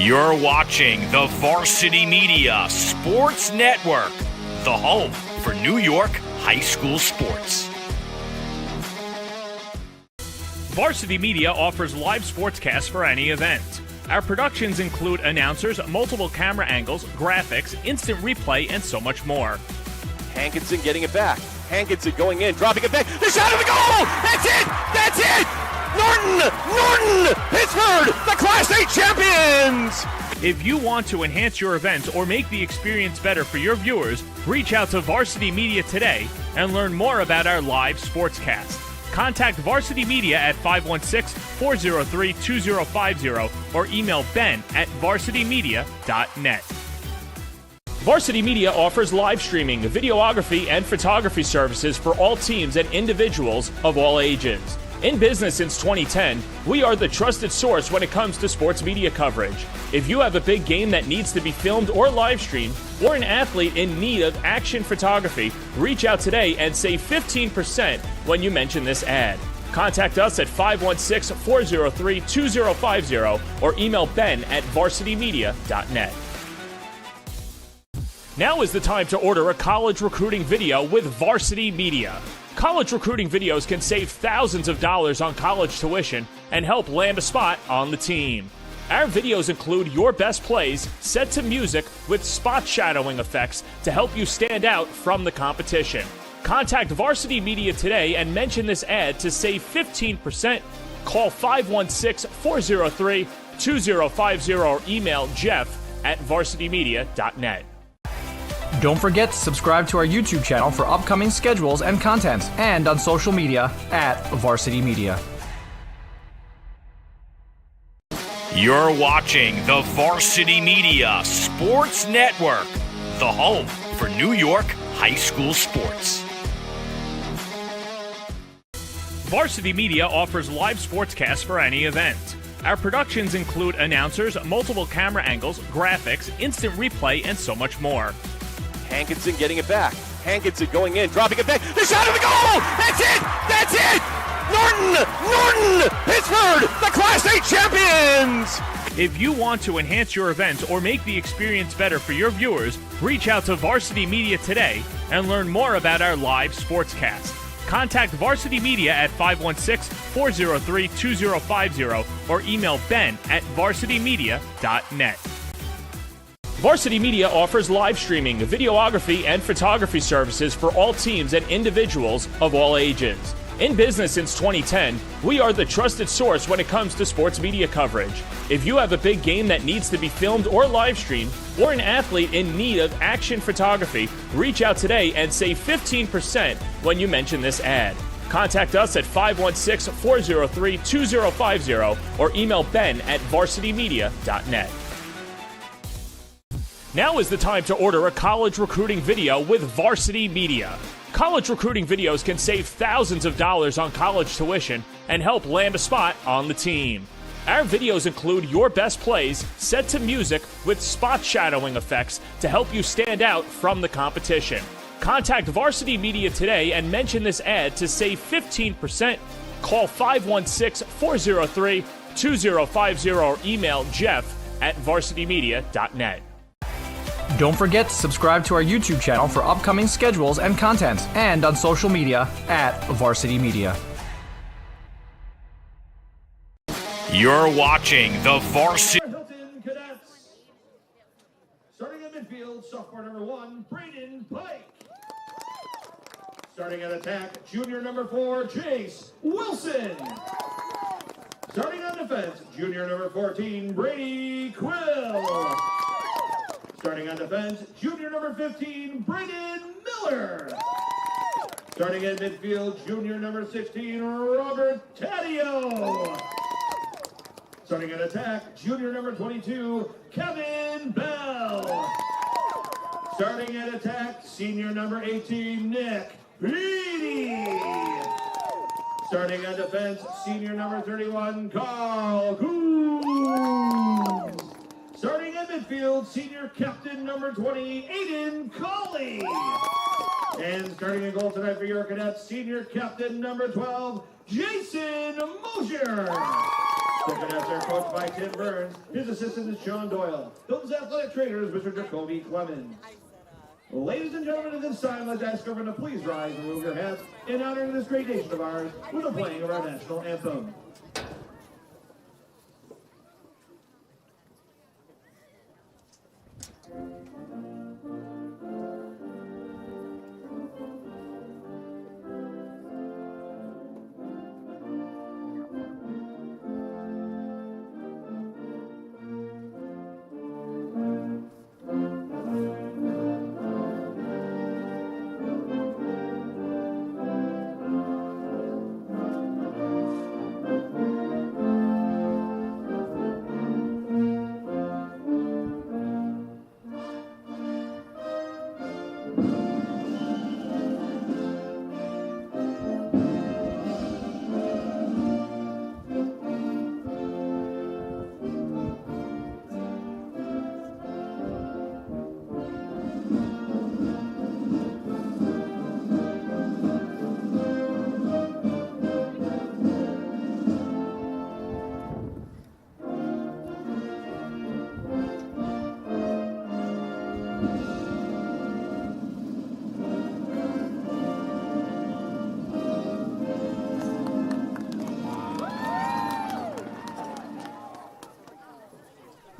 You're watching the Varsity Media Sports Network, the home for New York high school sports. Varsity Media offers live sportscasts for any event. Our productions include announcers, multiple camera angles, graphics, instant replay, and so much more. Hankinson getting it back. Hankinson going in, dropping it back. The shot of the goal! That's it! That's it! Norton! Pittsburgh, the Class A champions! If you want to enhance your event or make the experience better for your viewers, reach out to Varsity Media today and learn more about our live sportscast. Contact Varsity Media at 516-403-2050 or email ben@varsitymedia.net. Varsity Media offers live streaming, videography, and photography services for all teams and individuals of all ages. In business since 2010, we are the trusted source when it comes to sports media coverage. If you have a big game that needs to be filmed or live streamed, or an athlete in need of action photography, reach out today and save 15% when you mention this ad. Contact us at 516-403-2050 or email ben@varsitymedia.net. Now is the time to order a college recruiting video with Varsity Media. College recruiting videos can save thousands of dollars on college tuition and help land a spot on the team. Our videos include your best plays set to music with spot shadowing effects to help you stand out from the competition. Contact Varsity Media today and mention this ad to save 15%. Call 516-403-2050 or email jeff@varsitymedia.net. Don't forget to subscribe to our YouTube channel for upcoming schedules and content, and on social media @Varsity Media. You're watching the Varsity Media Sports Network, the home for New York high school sports. Varsity Media offers live sportscasts for any event. Our productions include announcers, multiple camera angles, graphics, instant replay, and so much more. Hankinson getting it back. Hankinson going in, dropping it back. The shot of the goal! That's it! That's it! Norton! Pittsburgh, the Class A champions! If you want to enhance your event or make the experience better for your viewers, reach out to Varsity Media today and learn more about our live sportscast. Contact Varsity Media at 516-403-2050 or email ben@varsitymedia.net. Varsity Media offers live streaming, videography, and photography services for all teams and individuals of all ages. In business since 2010, we are the trusted source when it comes to sports media coverage. If you have a big game that needs to be filmed or live streamed, or an athlete in need of action photography, reach out today and save 15% when you mention this ad. Contact us at 516-403-2050 or email ben@varsitymedia.net. Now is the time to order a college recruiting video with Varsity Media. College recruiting videos can save thousands of dollars on college tuition and help land a spot on the team. Our videos include your best plays set to music with spot shadowing effects to help you stand out from the competition. Contact Varsity Media today and mention this ad to save 15%. Call 516-403-2050 or email jeff@varsitymedia.net. Don't forget to subscribe to our YouTube channel for upcoming schedules and content, and on social media @Varsity Media. You're watching the Varsity. Hilton Cadets. Starting in midfield, sophomore number 1, Braden Pike. Starting at attack, junior number 4, Chase Wilson. Starting on defense, junior number 14, Brady Quill. Starting on defense, junior number 15, Braden Miller. Starting at midfield, junior number 16, Robert Taddeo. Starting at attack, junior number 22, Kevin Bell. Starting at attack, senior number 18, Nick Reedy. Starting on defense, senior number 31, Carl Coons. Starting at midfield, senior captain number 20, Aiden Colley. And starting in goal tonight for your Cadets, senior captain number 12, Jason Mosier. The cadets are coached by Tim Burns. His assistant is Sean Doyle. Hilton's athletic trainer is Mr. Jacoby Clemens. Ladies and gentlemen, at this time, let's ask everyone to please rise and remove your hats in honor of this great nation of ours with the playing of our national anthem.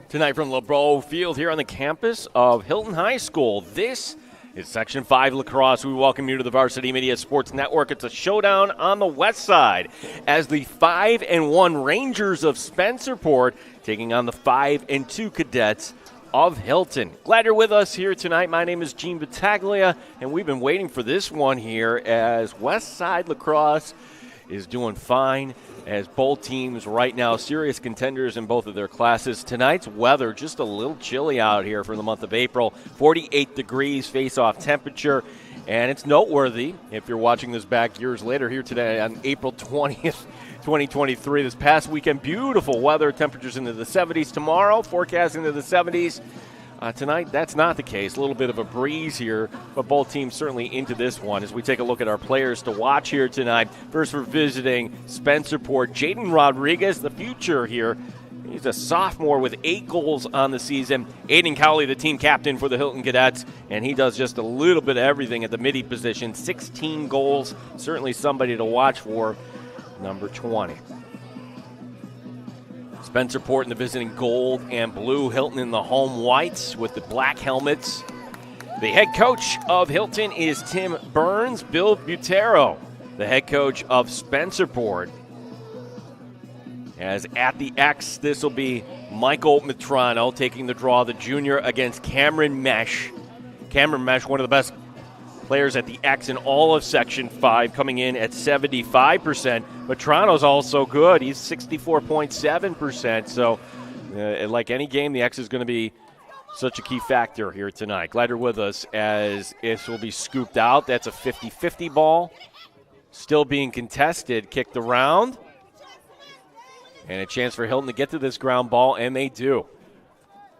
Tonight from LeBeau Field here on the campus of Hilton High School. This is Section 5 Lacrosse. We welcome you to the Varsity Media Sports Network. It's a showdown on the west side as the 5-1 Rangers of Spencerport taking on the 5-2 Cadets of Hilton. Glad you're with us here tonight. My name is Gene Battaglia, and we've been waiting for this one here as West Side Lacrosse is doing fine as both teams right now serious contenders in both of their classes. Tonight's weather just a little chilly out here for the month of April. 48 degrees face-off temperature, and it's noteworthy if you're watching this back years later here today on April 20th, 2023. This past weekend, beautiful weather, temperatures into the 70s. Tomorrow, forecasting into the 70s. Tonight, that's not the case. A little bit of a breeze here, but both teams certainly into this one as we take a look at our players to watch here tonight. First, we're visiting Spencerport. Jaden Rodriguez, the future here. He's a sophomore with 8 goals on the season. Aiden Cowley, the team captain for the Hilton Cadets, and he does just a little bit of everything at the midi position. 16 goals, certainly somebody to watch for, number 20. Spencerport in the visiting gold and blue. Hilton in the home whites with the black helmets. The head coach of Hilton is Tim Burns. Bill Butero, the head coach of Spencerport. As at the X, this will be Michael Matrano taking the draw, the junior, against Cameron Mesh. Cameron Mesh, one of the best players at the X in all of Section 5, coming in at 75%. Matrano's also good. He's 64.7%. So, like any game, the X is going to be such a key factor here tonight. Glad you're with us as this will be scooped out. That's a 50-50 ball. Still being contested, kicked around. And a chance for Hilton to get to this ground ball, and they do.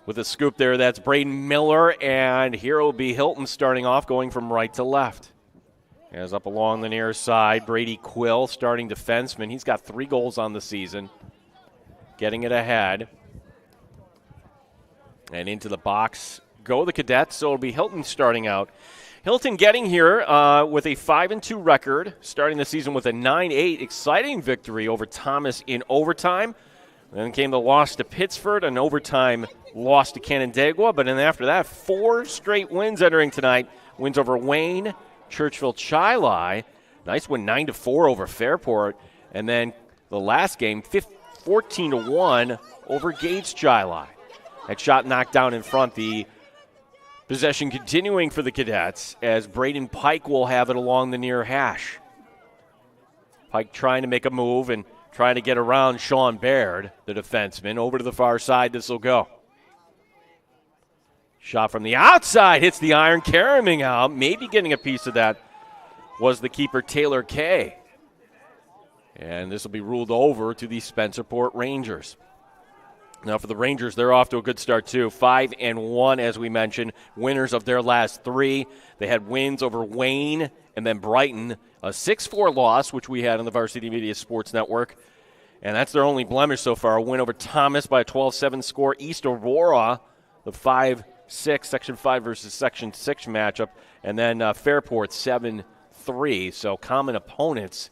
With a scoop there, that's Braden Miller, and here will be Hilton starting off, going from right to left. As up along the near side, Brady Quill, starting defenseman. He's got 3 goals on the season, getting it ahead. And into the box go the Cadets, so it'll be Hilton starting out. Hilton getting here with a 5-2 record, starting the season with a 9-8 exciting victory over Thomas in overtime. Then came the loss to Pittsford, an overtime loss to Canandaigua. But then after that, 4 straight wins entering tonight. Wins over Wayne, Churchville, Chili. Nice win 9-4 over Fairport. And then the last game, 14-1 over Gates Chili. That shot knocked down in front. The possession continuing for the Cadets as Braden Pike will have it along the near hash. Pike trying to make a move and trying to get around Sean Baird, the defenseman. Over to the far side, this will go. Shot from the outside, hits the iron, carrying out. Maybe getting a piece of that was the keeper, Taylor Kay. And this will be ruled over to the Spencerport Rangers. Now for the Rangers, they're off to a good start too. 5-1, as we mentioned, winners of their last 3. They had wins over Wayne and then Brighton. A 6-4 loss, which we had on the Varsity Media Sports Network. And that's their only blemish so far, a win over Thomas by a 12-7 score. East Aurora, the 5-6, Section 5 versus Section 6 matchup. And then Fairport, 7-3. So common opponents.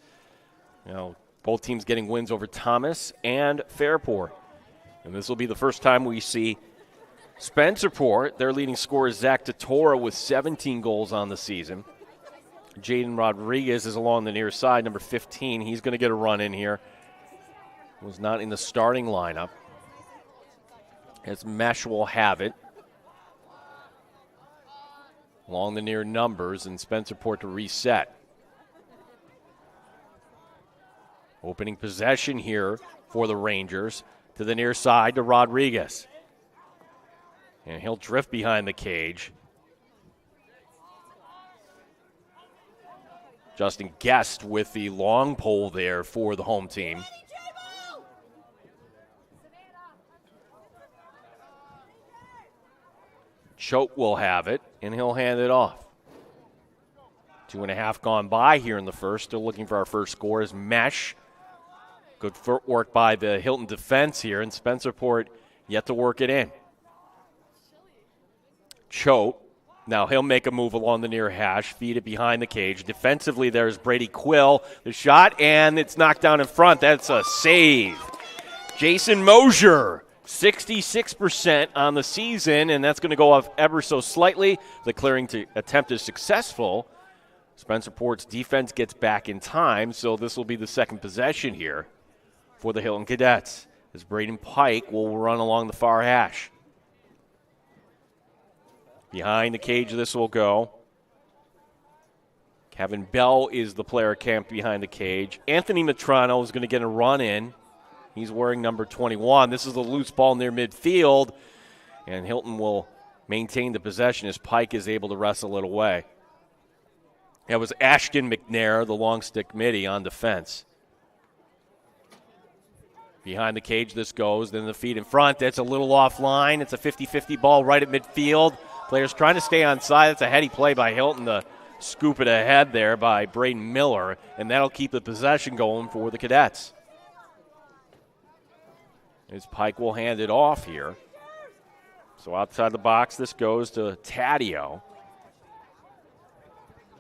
You know, both teams getting wins over Thomas and Fairport. And this will be the first time we see Spencerport. Their leading scorer is Zach Totora with 17 goals on the season. Jaden Rodriguez is along the near side, number 15. He's going to get a run in here. Was not in the starting lineup. As Mesh will have it. Along the near numbers, and Spencerport to reset. Opening possession here for the Rangers. To the near side to Rodriguez. And he'll drift behind the cage. Justin Guest with the long pole there for the home team. Choate will have it, and he'll hand it off. 2.5 gone by here in the first. Still looking for our first score is Mesh. Good footwork by the Hilton defense here, and Spencerport yet to work it in. Choate. Now he'll make a move along the near hash, feed it behind the cage. Defensively, there's Brady Quill. The shot, and it's knocked down in front. That's a save. Jason Mosier, 66% on the season, and that's going to go off ever so slightly. The clearing attempt is successful. Spencerport's defense gets back in time, so this will be the second possession here for the Hilton Cadets, as Braden Pike will run along the far hash. Behind the cage this will go. Kevin Bell is the player camped behind the cage. Anthony Matrano is going to get a run in. He's wearing number 21. This is a loose ball near midfield, and Hilton will maintain the possession as Pike is able to wrestle it away. That was Ashton McNair, the long stick midi, on defense. Behind the cage this goes, then the feed in front. That's a little offline. It's a 50-50 ball right at midfield. Players trying to stay on side. It's a heady play by Hilton to scoop it ahead there by Braden Miller, and that'll keep the possession going for the Cadets. As Pike will hand it off here. So outside the box, this goes to Taddeo.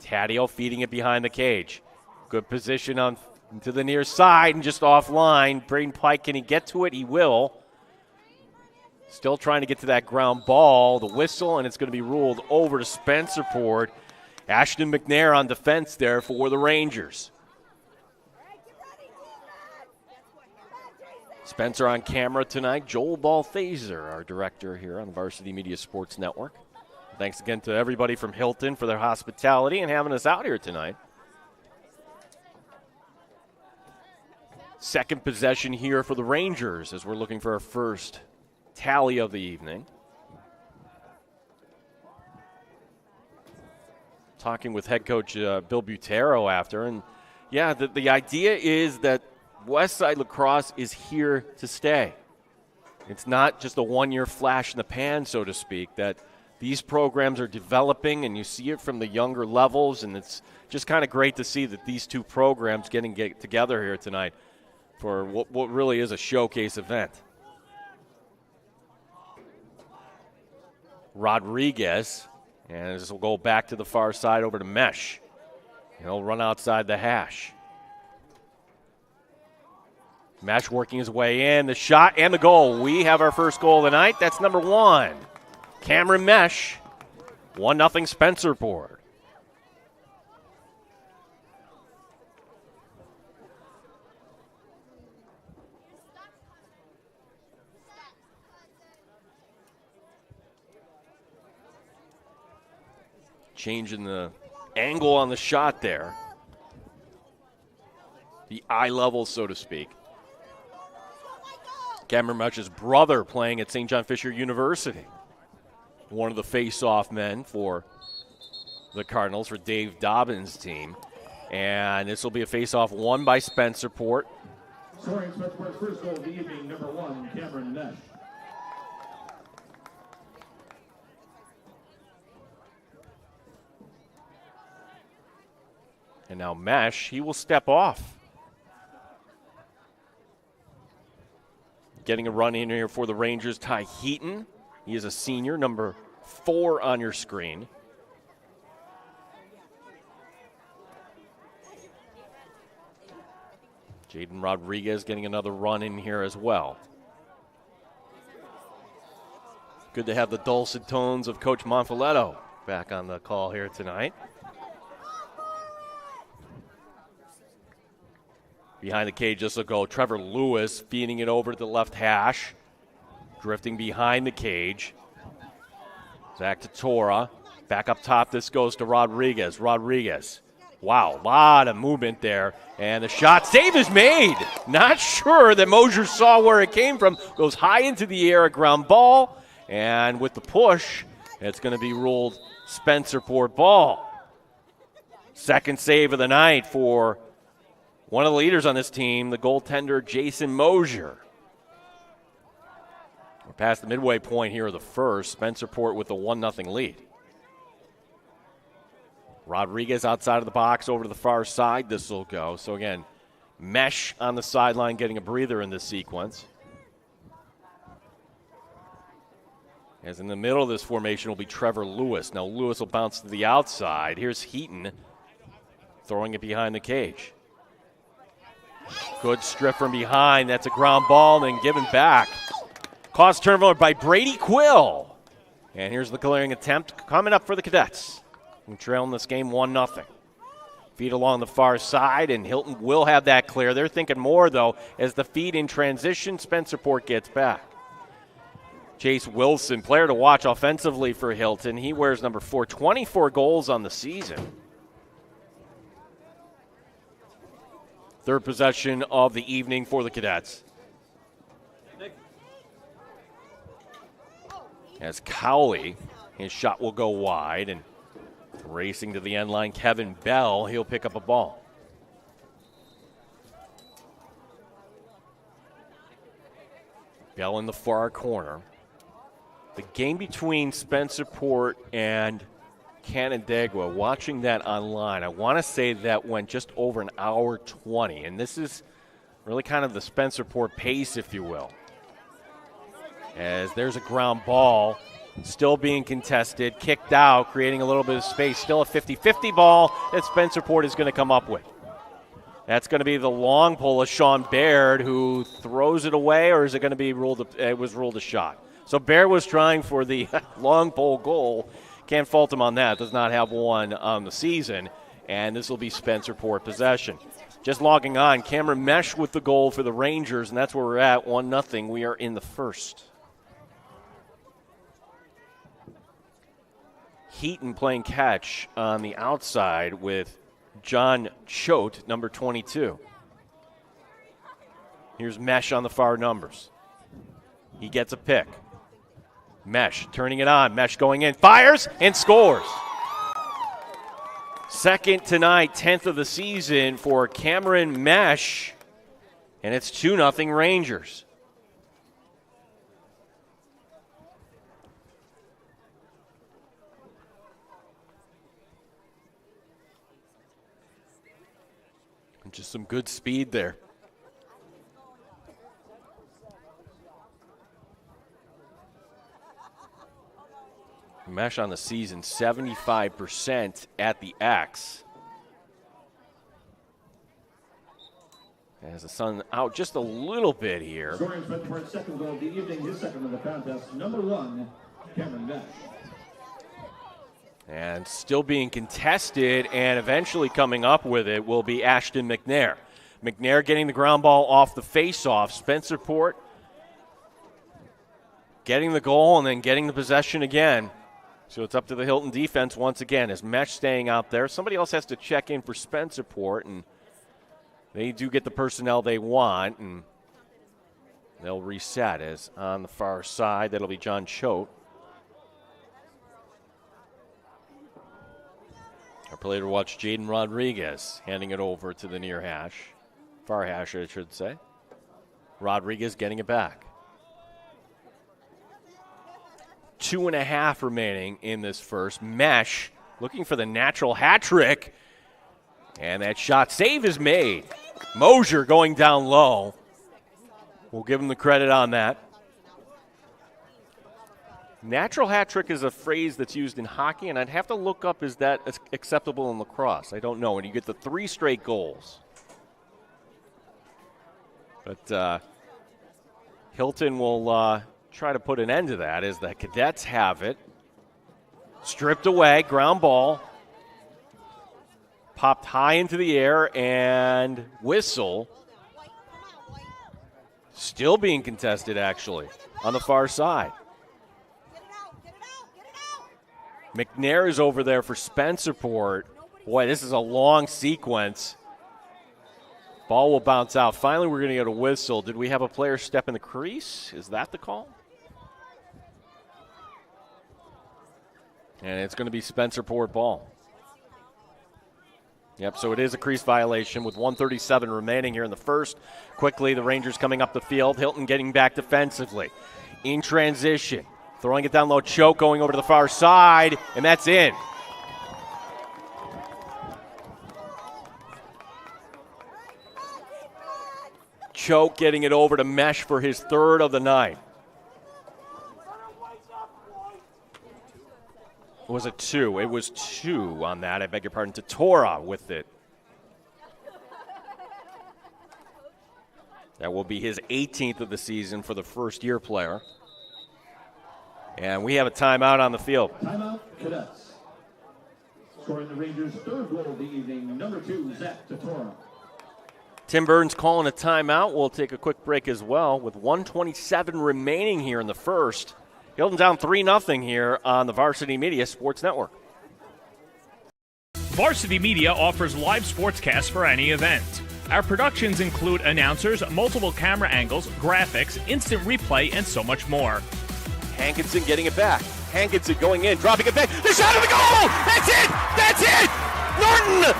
Taddeo feeding it behind the cage. Good position on to the near side and just offline. Braden Pike, can he get to it? He will. Still trying to get to that ground ball. The whistle, and it's going to be ruled over to Spencerport. Ashton McNair on defense there for the Rangers. Spencer on camera tonight. Joel Balthaser, our director here on the Varsity Media Sports Network. Thanks again to everybody from Hilton for their hospitality and having us out here tonight. Second possession here for the Rangers as we're looking for our first tally of the evening. Talking with head coach Bill Butero after, and yeah, the idea is that Westside Lacrosse is here to stay. It's not just a one-year flash in the pan, so to speak, that these programs are developing, and you see it from the younger levels, and it's just kind of great to see that these two programs get together here tonight for what really is a showcase event. Rodriguez, and this will go back to the far side over to Mesh. He'll run outside the hash. Mesh working his way in, the shot and the goal. We have our first goal of the night. That's number 1. Cameron Mesh, 1-0 Spencerport. Changing the angle on the shot there. The eye level, so to speak. Cameron Mesh's brother playing at St. John Fisher University. One of the face-off men for the Cardinals, for Dave Dobbins' team. And this will be a face-off won by Spencerport. Scoring Spencerport's first goal of the evening, number 1, Cameron Mesh. And now Mesh, he will step off. getting a run in here for the Rangers, Ty Heaton. He is a senior, number 4 on your screen. Jaden Rodriguez getting another run in here as well. Good to have the dulcet tones of Coach Monfiletto back on the call here tonight. Behind the cage, this will go Trevor Lewis, feeding it over to the left hash. Drifting behind the cage. Zach Tatora. Back up top, this goes to Rodriguez. Rodriguez. Wow, a lot of movement there. And the shot save is made. Not sure that Mosier saw where it came from. Goes high into the air, a ground ball. And with the push, it's going to be ruled Spencerport ball. Second save of the night for one of the leaders on this team, the goaltender Jason Mosier. We're past the midway point here of the first. Spencerport with the 1-0 lead. Rodriguez outside of the box over to the far side. This will go. So again, Mesh on the sideline getting a breather in this sequence. As in the middle of this formation will be Trevor Lewis. Now Lewis will bounce to the outside. Here's Heaton throwing it behind the cage. Good strip from behind. That's a ground ball and then given back. Caused turnover by Brady Quill. And here's the clearing attempt coming up for the Cadets. We're trailing this game 1-0. Feed along the far side, and Hilton will have that clear. They're thinking more, though, as the feed in transition, Spencerport gets back. Chase Wilson, player to watch offensively for Hilton. He wears number 4, 24 goals on the season. Third possession of the evening for the Cadets. As Cowley, his shot will go wide, and racing to the end line, Kevin Bell, he'll pick up a ball. Bell in the far corner. The game between Spencerport and Canandaigua, watching that online, I want to say that went just over an hour 20, and this is really kind of the Spencerport pace, if you will. As there's a ground ball, still being contested, kicked out, creating a little bit of space. Still a 50-50 ball that Spencerport is going to come up with. That's going to be the long pull of Sean Baird, who throws it away, or is it going to be ruled? It was ruled a shot. So Baird was trying for the long pole goal. Can't fault him on that. Does not have one on the season. And this will be Spencerport possession. Just logging on, Cameron Mesh with the goal for the Rangers, and that's where we're at, 1-0. We are in the first. Heaton playing catch on the outside with John Choate, number 22. Here's Mesh on the far numbers. He gets a pick. Mesh turning it on. Mesh going in, fires, and scores. Second tonight, 10th of the season for Cameron Mesh, and it's 2-0 Rangers. Just some good speed there. Mesh on the season, 75% at the X. As the sun out just a little bit here. Scoring Spencerport's second goal of the evening, his second of the contest, number 1, Cameron Mesh. And still being contested, and eventually coming up with it will be Ashton McNair. McNair getting the ground ball off the face-off. Spencerport getting the goal and then getting the possession again. So it's up to the Hilton defense once again as Mesh staying out there. Somebody else has to check in for Spencerport, and they do get the personnel they want, and they'll reset as on the far side. That'll be John Choate. Our player to watch, Jaden Rodriguez, handing it over to the near hash. Far hash, I should say. Rodriguez getting it back. 2.5 remaining in this first. Mesh looking for the natural hat trick. And that shot save is made. Mosier going down low. We'll give him the credit on that. Natural hat trick is a phrase that's used in hockey, and I'd have to look up, is that acceptable in lacrosse? I don't know. And you get the 3 straight goals. But Hilton will try to put an end to that as the Cadets have it. Stripped away, ground ball. Popped high into the air and whistle. Still being contested, actually, on the far side. McNair is over there for Spencerport. Boy, this is a long sequence. Ball will bounce out. Finally, we're going to get a whistle. Did we have a player step in the crease? Is that the call? And it's going to be Spencerport ball. Yep, so it is a crease violation with 1:37 remaining here in the first. Quickly, the Rangers coming up the field. Hilton getting back defensively. In transition. Throwing it down low. Choke going over to the far side, and that's in. Choke getting it over to Mesh for his 3rd of the night. Was it 2? It was 2 on that. I beg your pardon. Torah with it. That will be his 18th of the season for the first-year player. And we have a timeout on the field. Timeout, Cadets. Scoring the Rangers' 3rd goal of the evening, number 2, Zach Torah. Tim Burns calling a timeout. We'll take a quick break as well with 1:27 remaining here in the first. Hilton down 3-0 here on the Varsity Media Sports Network. Varsity Media offers live sportscasts for any event. Our productions include announcers, multiple camera angles, graphics, instant replay, and so much more. Hankinson getting it back. Hankinson going in, dropping it back. The shot of the goal! That's it! That's it! Norton!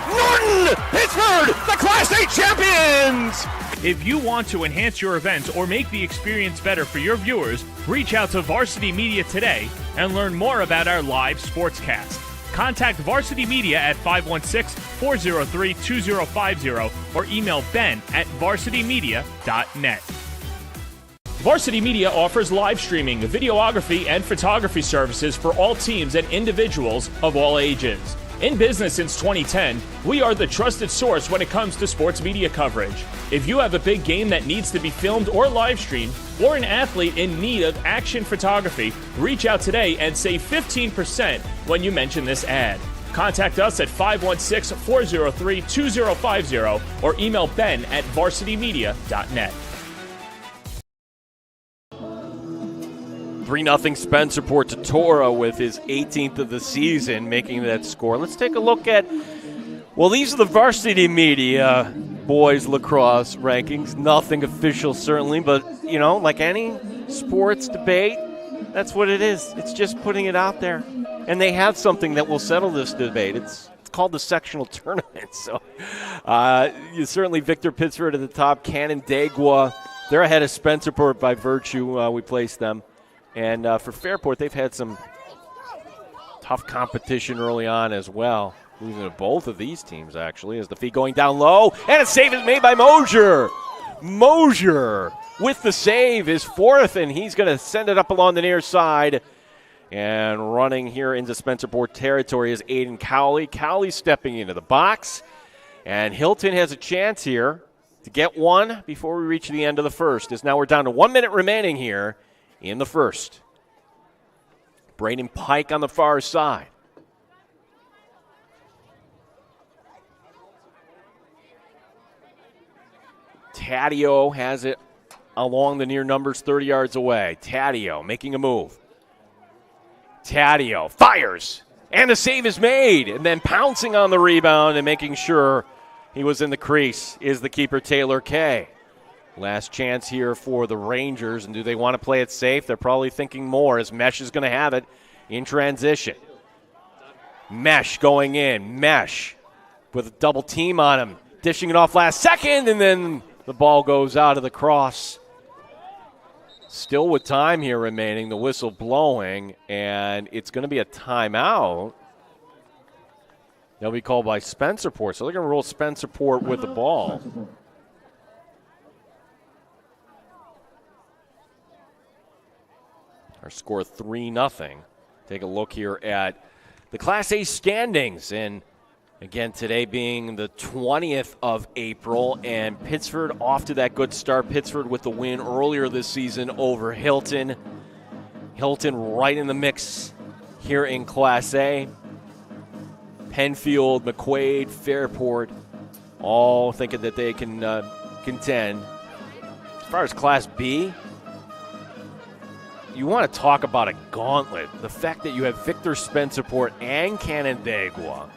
Pittsburgh, the Class A champions! If you want to enhance your event or make the experience better for your viewers, reach out to Varsity Media today and learn more about our live sportscast. Contact Varsity Media at 516-403-2050 or email ben@varsitymedia.net. Varsity Media offers live streaming, videography, and photography services for all teams and individuals of all ages. In business since 2010, we are the trusted source when it comes to sports media coverage. If you have a big game that needs to be filmed or live streamed, or an athlete in need of action photography, reach out today and save 15% when you mention this ad. Contact us at 516-403-2050 or email ben@varsitymedia.net. 3-0 Spencerport to Torah with his 18th of the season, making that score. Let's take a look at, well, these are the Varsity Media boys lacrosse rankings. Nothing official, certainly, but, you know, like any sports debate, that's what it is. It's just putting it out there. And they have something that will settle this debate. It's called the sectional tournament. So, certainly Victor Pittsford at the top, Canandaigua. They're ahead of Spencerport by virtue. We placed them. And for Fairport, they've had some tough competition early on as well. Losing to both of these teams, actually, as the feed going down low. And a save is made by Mosier. Mosier with the save is 4th, and he's going to send it up along the near side. And running here into Spencerport territory is Aiden Cowley. Cowley stepping into the box. And Hilton has a chance here to get one before we reach the end of the first. As now we're down to 1 minute remaining here in the first. Braden Pike on the far side. Taddeo has it along the near numbers 30 yards away. Taddeo making a move. Taddeo fires, and the save is made. And then pouncing on the rebound and making sure he was in the crease is the keeper, Taylor Kay. Last chance here for the Rangers, and do they want to play it safe? They're probably thinking more as Mesh is going to have it in transition. Mesh going in. Mesh with a double team on him, dishing it off last second, and then the ball goes out of the cross. Still with time here remaining, the whistle blowing, and it's going to be a timeout. They'll be called by Spencerport, so they're going to roll Spencerport with the ball. Our score 3-0. Take a look here at the Class A standings. And again, today being the 20th of April, and Pittsford off to that good start. Pittsford with the win earlier this season over Hilton. Hilton right in the mix here in Class A. Penfield, McQuaid, Fairport, all thinking that they can contend. As far as Class B, you want to talk about a gauntlet. The fact that you have Victor Spencerport and Canandaigua.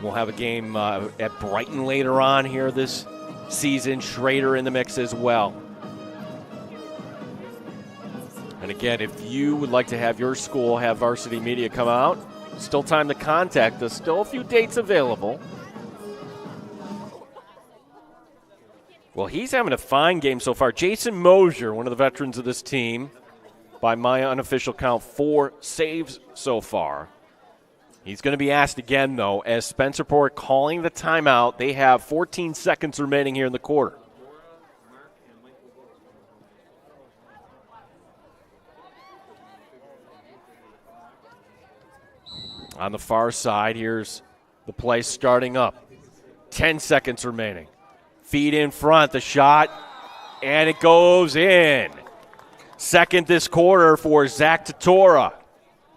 We'll have a game at Brighton later on here this season. Schrader in the mix as well. And again, if you would like to have your school have Varsity Media come out, still time to contact us. Still a few dates available. Well, he's having a fine game so far. Jason Mosier, one of the veterans of this team, by my unofficial count, 4 saves so far. He's going to be asked again, though, as Spencerport calling the timeout. They have 14 seconds remaining here in the quarter. On the far side, here's the play starting up. 10 seconds remaining. Feet in front, the shot, and it goes in. Second this quarter for Zach Tatora.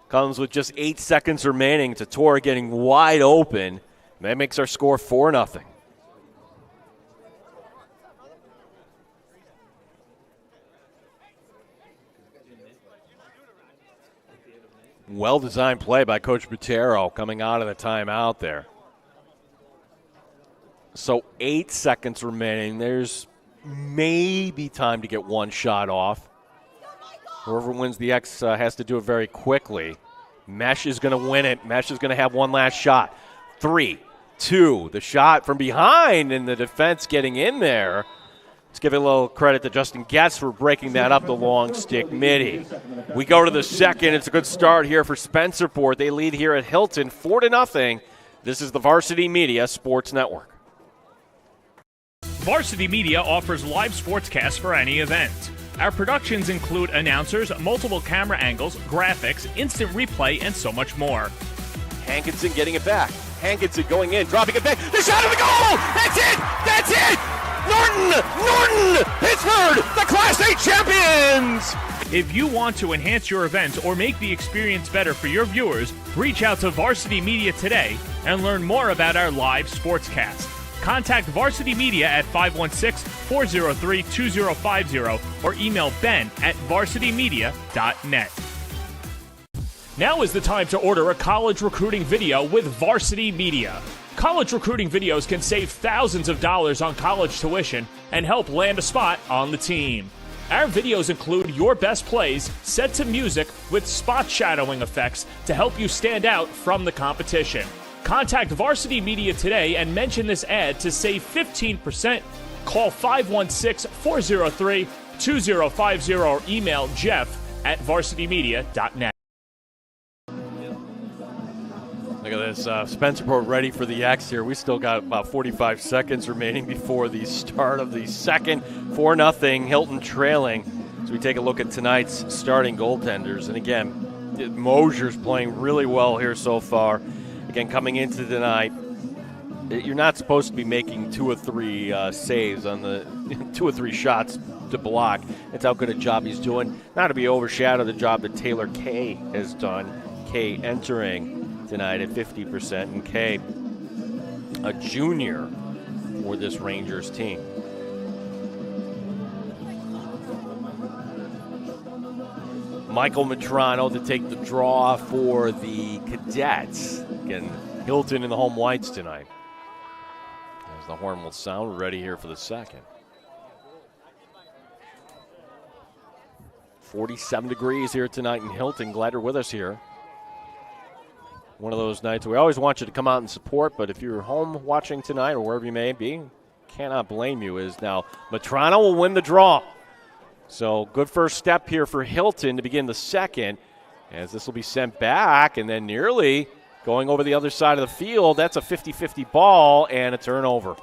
Comes with just 8 seconds remaining. Tatora getting wide open. That makes our score 4-0. Well-designed play by Coach Butero coming out of the timeout there. So 8 seconds remaining. There's maybe time to get one shot off. Whoever wins the X has to do it very quickly. Mesh is going to win it. Mesh is going to have one last shot. 3, 2, the shot from behind, and the defense getting in there. Let's give a little credit to Justin Getz for breaking that up the long stick midi. We go to the second. It's a good start here for Spencerport. They lead here at Hilton 4-0. This is the Varsity Media Sports Network. Varsity Media offers live sportscasts for any event. Our productions include announcers, multiple camera angles, graphics, instant replay, and so much more. Hankinson getting it back. Hankinson going in, dropping it back. The shot of the goal! That's it! That's it! Norton! Pittsford, the Class A champions! If you want to enhance your event or make the experience better for your viewers, reach out to Varsity Media today and learn more about our live sportscast. Contact Varsity Media at 516-403-2050 or email ben@varsitymedia.net. Now is the time to order a college recruiting video with Varsity Media. College recruiting videos can save thousands of dollars on college tuition and help land a spot on the team. Our videos include your best plays set to music with spot shadowing effects to help you stand out from the competition. Contact Varsity Media today and mention this ad to save 15%. Call 516-403-2050 or email jeff@varsitymedia.net. Look at this, Spencerport ready for the X here. We still got about 45 seconds remaining before the start of the second. 4-0, Hilton trailing. So we take a look at tonight's starting goaltenders. And again, Mosier's playing really well here so far. Again, coming into tonight, you're not supposed to be making 2 or 3 saves on the 2 or 3 shots to block. That's how good a job he's doing. Not to be overshadowed the job that Taylor Kay has done. Kay entering tonight at 50%, and Kay, a junior for this Rangers team. Michael Matrano to take the draw for the Cadets. Again, Hilton in the home whites tonight. As the horn will sound, we're ready here for the second. 47 degrees here tonight in Hilton. Glad you're with us here. One of those nights we always want you to come out and support, but if you're home watching tonight or wherever you may be, cannot blame you. Is now Matrano will win the draw. So good first step here for Hilton to begin the second, as this will be sent back and then nearly going over the other side of the field. That's a 50-50 ball and a turnover.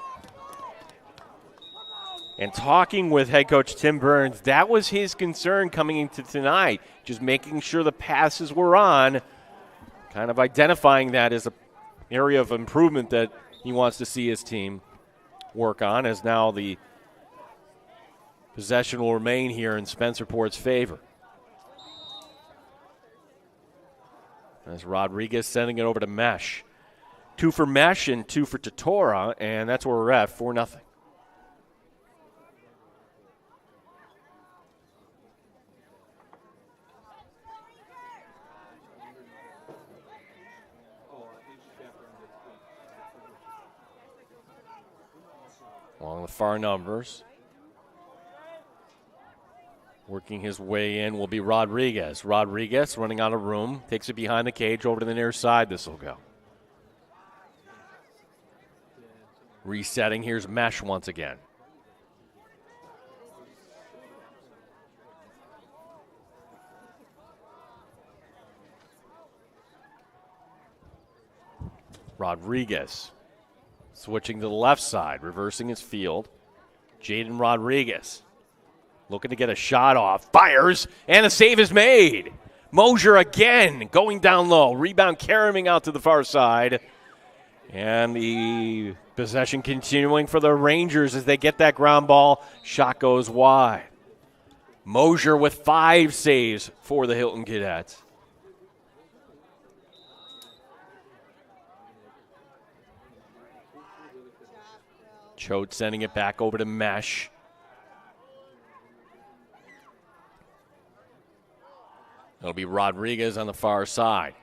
And talking with head coach Tim Burns, that was his concern coming into tonight, just making sure the passes were on, kind of identifying that as an area of improvement that he wants to see his team work on, as now the possession will remain here in Spencerport's favor. As Rodriguez sending it over to Mesh. 2 for Mesh and 2 for Totora, and that's where we're at, 4-0. Along the far numbers. Working his way in will be Rodriguez. Rodriguez running out of room. Takes it behind the cage over to the near side. This will go. Resetting. Here's Mesh once again. Rodriguez. Switching to the left side, reversing his field. Jaden Rodriguez looking to get a shot off. Fires, and a save is made. Mosier again going down low. Rebound carrying out to the far side. And the possession continuing for the Rangers as they get that ground ball. Shot goes wide. Mosier with 5 saves for the Hilton Cadets. Choate sending it back over to Mesh. It'll be Rodriguez on the far side.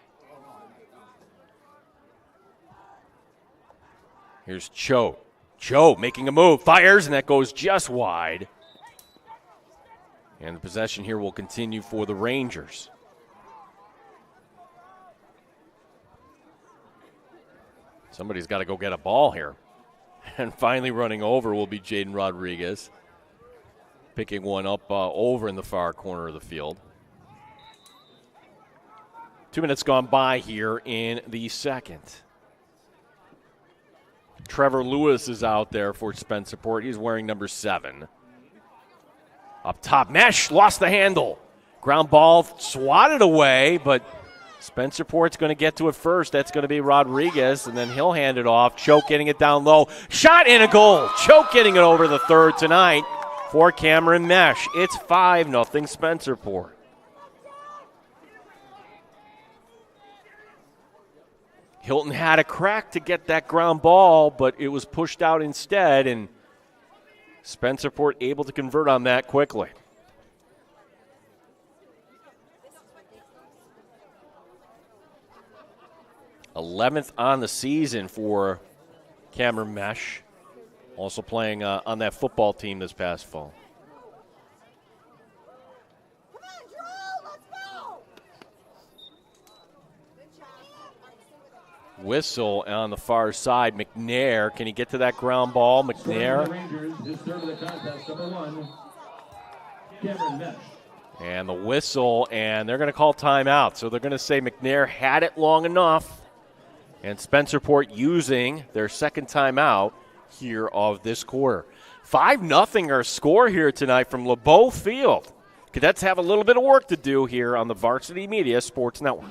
Here's Choate. Choate making a move, fires, and that goes just wide. And the possession here will continue for the Rangers. Somebody's got to go get a ball here. And finally running over will be Jaden Rodriguez. Picking one up over in the far corner of the field. 2 minutes gone by here in the second. Trevor Lewis is out there for Spencerport. He's wearing number 7. Up top, Mesh lost the handle. Ground ball swatted away, but Spencerport's going to get to it first. That's going to be Rodriguez, and then he'll hand it off. Choate getting it down low. Shot and a goal. Choate getting it over the third tonight for Cameron Mesh. It's 5-0 Spencerport. Hilton had a crack to get that ground ball, but it was pushed out instead, and Spencerport able to convert on that quickly. 11th on the season for Cameron Mesh, also playing on that football team this past fall. Come on, Drew, let's go. Good job. Whistle on the far side. McNair, can he get to that ground ball? McNair. Rangers, his third of the contest, number 1, Cameron Mesh. And the whistle, and they're going to call timeout. So they're going to say McNair had it long enough. And Spencerport using their second timeout here of this quarter. 5-0 our score here tonight from LeBeau Field. Cadets have a little bit of work to do here on the Varsity Media Sports Network.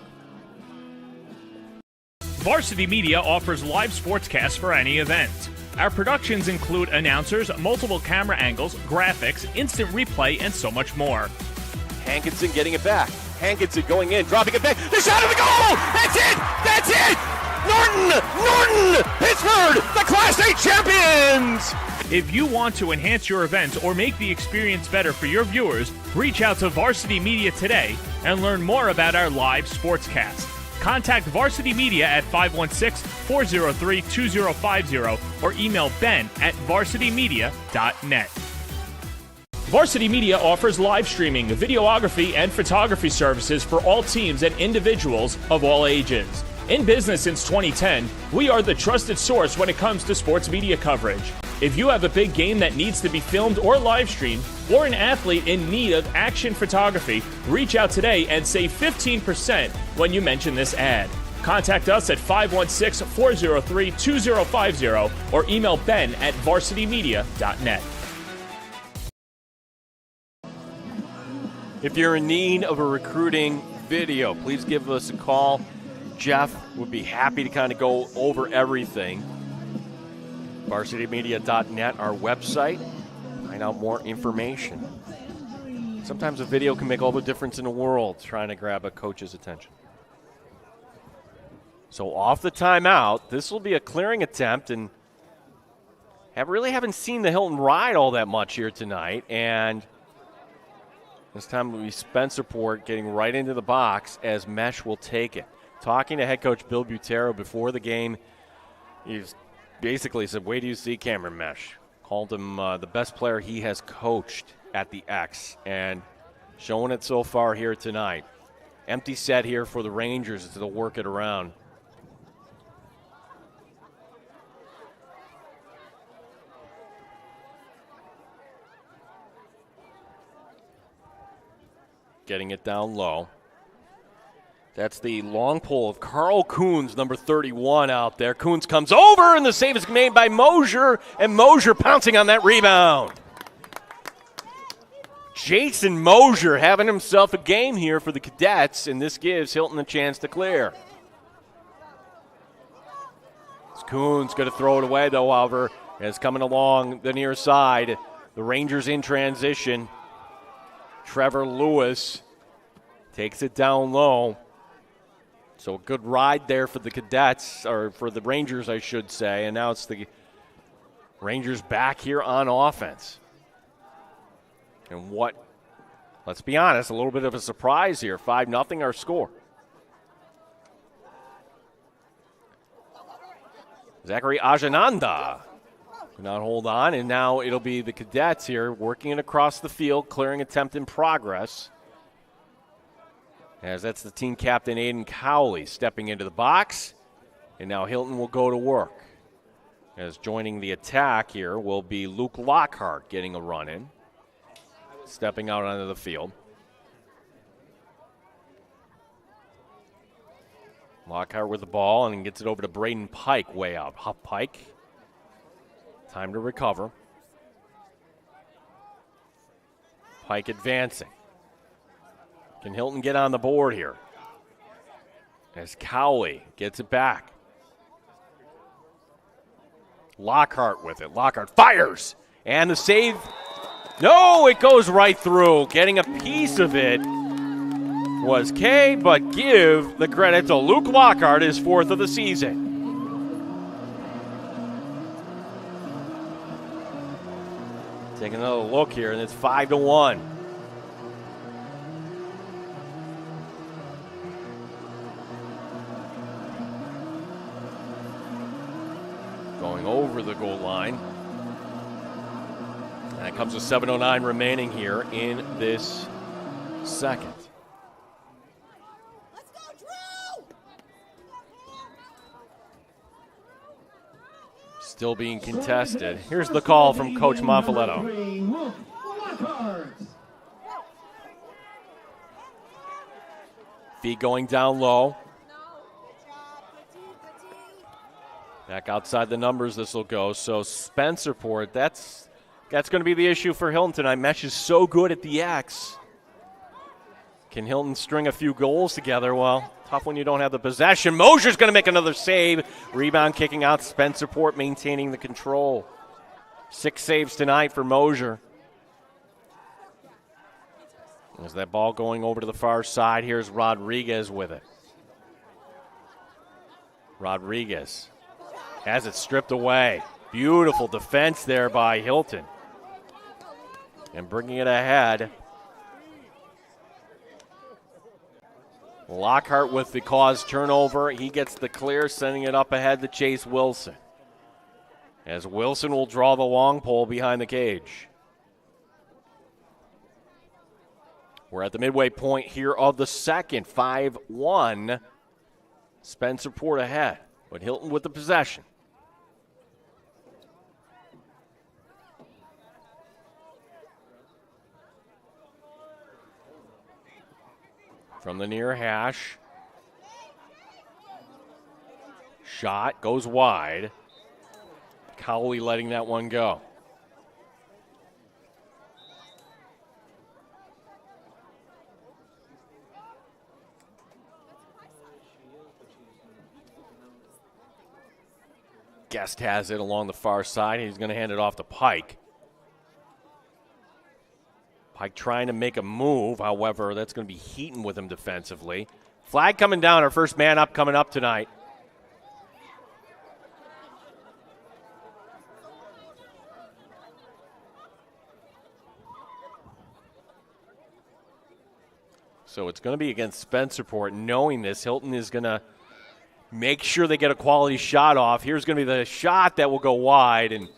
Varsity Media offers live sportscasts for any event. Our productions include announcers, multiple camera angles, graphics, instant replay, and so much more. Hankinson getting it back. Hankinson going in, dropping it back. The shot of the goal! That's it! That's it! Norton! Pittsburgh, the Class A champions! If you want to enhance your event or make the experience better for your viewers, reach out to Varsity Media today and learn more about our live sportscast. Contact Varsity Media at 516-403-2050 or email ben@varsitymedia.net. Varsity Media offers live streaming, videography, and photography services for all teams and individuals of all ages. In business since 2010, we are the trusted source when it comes to sports media coverage. If you have a big game that needs to be filmed or live streamed, or an athlete in need of action photography, reach out today and save 15% when you mention this ad. Contact us at 516-403-2050 or email ben@varsitymedia.net. If you're in need of a recruiting video, please give us a call. Jeff would be happy to kind of go over everything. VarsityMedia.net, our website. Find out more information. Sometimes a video can make all the difference in the world trying to grab a coach's attention. So off the timeout, this will be a clearing attempt, and really haven't seen the Hilton ride all that much here tonight. And this time will be Spencerport getting right into the box as Mesh will take it. Talking to head coach Bill Butero before the game, he basically said, wait till you see Cameron Mesh. Called him the best player he has coached at the X, and showing it so far here tonight. Empty set here for the Rangers as they'll work it around. Getting it down low. That's the long pull of Carl Coons, number 31 out there. Coons comes over, and the save is made by Mosier, and Mosier pouncing on that rebound. Jason Mosier having himself a game here for the Cadets, and this gives Hilton a chance to clear. Coons going to throw it away, though, however, as coming along the near side. The Rangers in transition. Trevor Lewis takes it down low. So a good ride there for the Cadets, or for the Rangers, I should say. And now it's the Rangers back here on offense. And what, let's be honest, a little bit of a surprise here. 5-0 our score. Zachary Ajananda could not hold on, and now it'll be the Cadets here working it across the field, clearing attempt in progress. As that's the team captain, Aiden Cowley, stepping into the box. And now Hilton will go to work. As joining the attack here will be Luke Lockhart getting a run in. Stepping out onto the field. Lockhart with the ball and gets it over to Braden Pike way out. Huff Pike. Time to recover. Pike advancing. Can Hilton get on the board here? As Cowley gets it back. Lockhart with it. Lockhart fires. And the save. No, it goes right through. Getting a piece of it was Kay, but give the credit to Luke Lockhart, his 4th of the season. Take another look here, and it's 5-1. Going over the goal line. And it comes with 7:09 remaining here in this second. Let's go, Drew! Still being contested. Here's the call from Coach Monfiletto. Feet going down low. Back outside the numbers this will go. So Spencerport, that's going to be the issue for Hilton tonight. Mesh is so good at the X. Can Hilton string a few goals together? Well, tough when you don't have the possession. Mosier's going to make another save. Rebound kicking out. Spencerport maintaining the control. 6 saves tonight for Mosier. As that ball going over to the far side, here's Rodriguez with it. Rodriguez has it stripped away. Beautiful defense there by Hilton. And bringing it ahead. Lockhart with the caused turnover. He gets the clear, sending it up ahead to Chase Wilson. As Wilson will draw the long pole behind the cage. We're at the midway point here of the second. 5-1. Spencerport ahead. But Hilton with the possession. From the near hash. Shot goes wide. Cowley letting that one go. Guest has it along the far side. He's going to hand it off to Pike. Pike trying to make a move. However, that's going to be Heaton with him defensively. Flag coming down. Our first man up coming up tonight. So it's going to be against Spencerport. Knowing this, Hilton is going to make sure they get a quality shot off. Here's going to be the shot that will go wide, and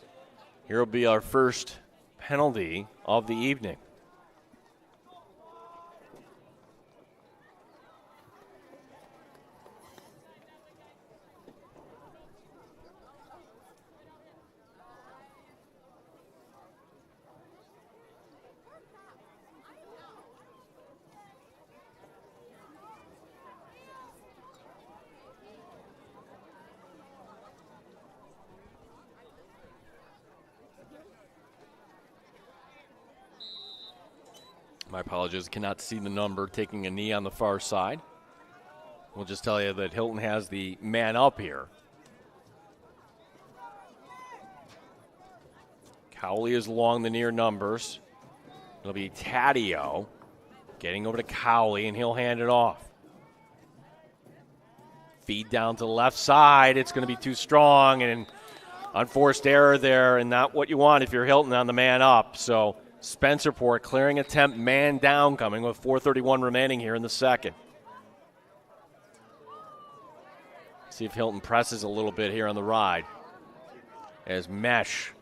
here will be our first penalty of the evening. My apologies, cannot see the number taking a knee on the far side. We'll just tell you that Hilton has the man up here. Cowley is along the near numbers. It'll be Taddeo getting over to Cowley, and he'll hand it off. Feed down to the left side. It's going to be too strong, and unforced error there, and not what you want if you're Hilton on the man up. So Spencerport clearing attempt, man down coming with 4:31 remaining here in the second. See if Hilton presses a little bit here on the ride. As Mesh,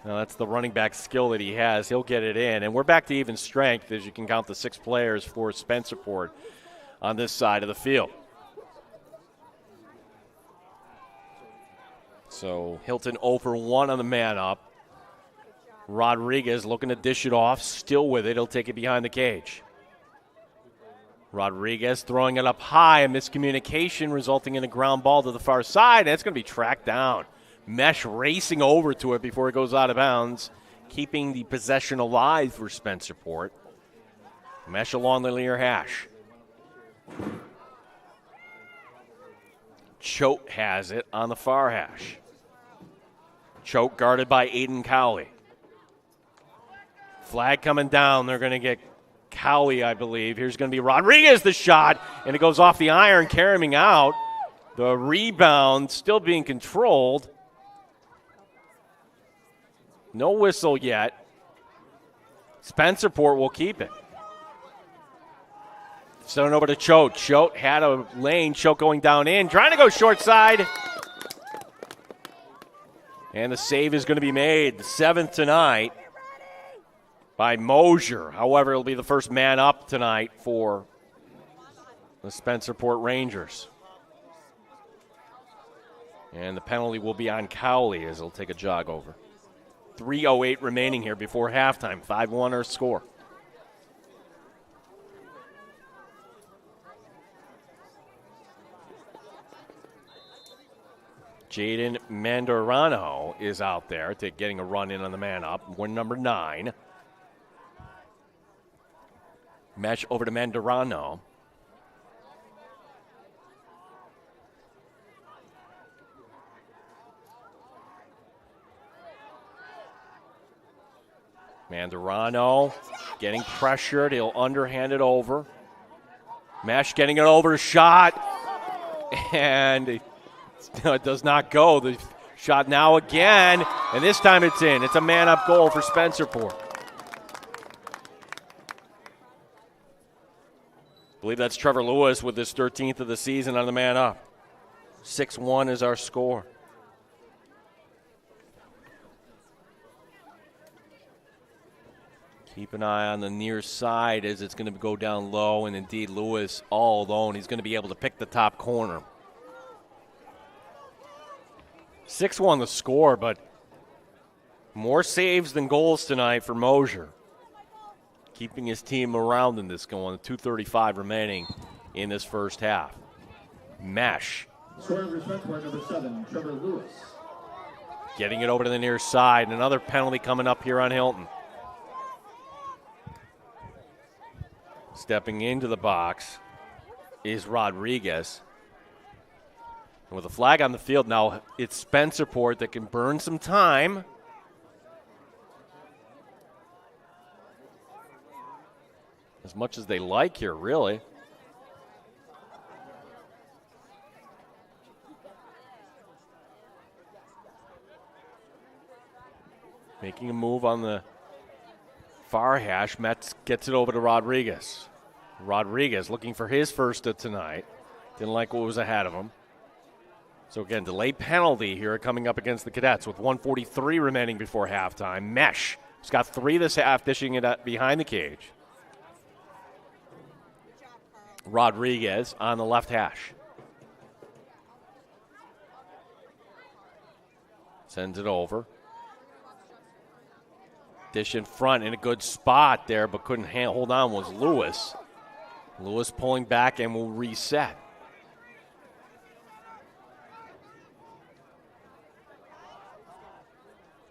now that's the running back skill that he has. He'll get it in, and we're back to even strength as you can count the 6 players for Spencerport on this side of the field. So Hilton 0 for 1 on the man up. Rodriguez looking to dish it off, still with it. He'll take it behind the cage. Rodriguez throwing it up high, a miscommunication resulting in a ground ball to the far side, and it's going to be tracked down. Mesh racing over to it before it goes out of bounds, keeping the possession alive for Spencerport. Mesh along the near hash. Choate has it on the far hash. Choate guarded by Aiden Cowley. Flag coming down. They're going to get Cowley, I believe. Here's going to be Rodriguez, the shot, and it goes off the iron, carrying out. The rebound still being controlled. No whistle yet. Spencerport will keep it. Send it over to Choate. Choate had a lane. Choate going down in, trying to go short side. And the save is going to be made. The 7th tonight by Mosier. However, it'll be the first man up tonight for the Spencerport Rangers. And the penalty will be on Cowley as he'll take a jog over. 3:08 remaining here before halftime. 5-1 our score. Jaden Mandarano is out there getting a run in on the man up. One number 9. Mesh over to Mandarano. Mandarano getting pressured. He'll underhand it over. Mesh getting it over. Shot. And it does not go. The shot now again. And this time it's in. It's a man-up goal for Spencerport. I believe that's Trevor Lewis with his 13th of the season on the man-up. 6-1 is our score. Keep an eye on the near side as it's going to go down low, and indeed Lewis all alone. He's going to be able to pick the top corner. 6-1 the score, but more saves than goals tonight for Mosier. Keeping his team around in this going. 2:35 remaining in this first half. Mesh. Scoring for Spencerport, number 7, Trevor Lewis. Getting it over to the near side. Another penalty coming up here on Hilton. Stepping into the box is Rodriguez. And with a flag on the field, now it's Spencerport that can burn some time. As much as they like here, really. Making a move on the far hash. Metz gets it over to Rodriguez. Rodriguez looking for his first of tonight. Didn't like what was ahead of him. So again, delayed penalty here coming up against the Cadets with 1:43 remaining before halftime. Mesh has got 3 this half, dishing it up behind the cage. Rodriguez on the left hash. Sends it over. Dish in front in a good spot there, but couldn't hold on was Lewis. Lewis pulling back and will reset.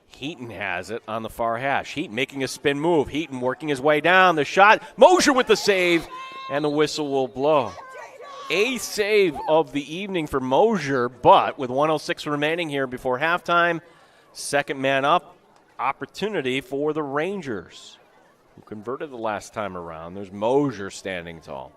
Heaton has it on the far hash. Heaton making a spin move. Heaton working his way down. The shot. Mosier with the save, and the whistle will blow. A save of the evening for Mosier, but with 1:06 remaining here before halftime, second man up, opportunity for the Rangers, who converted the last time around. There's Mosier standing tall.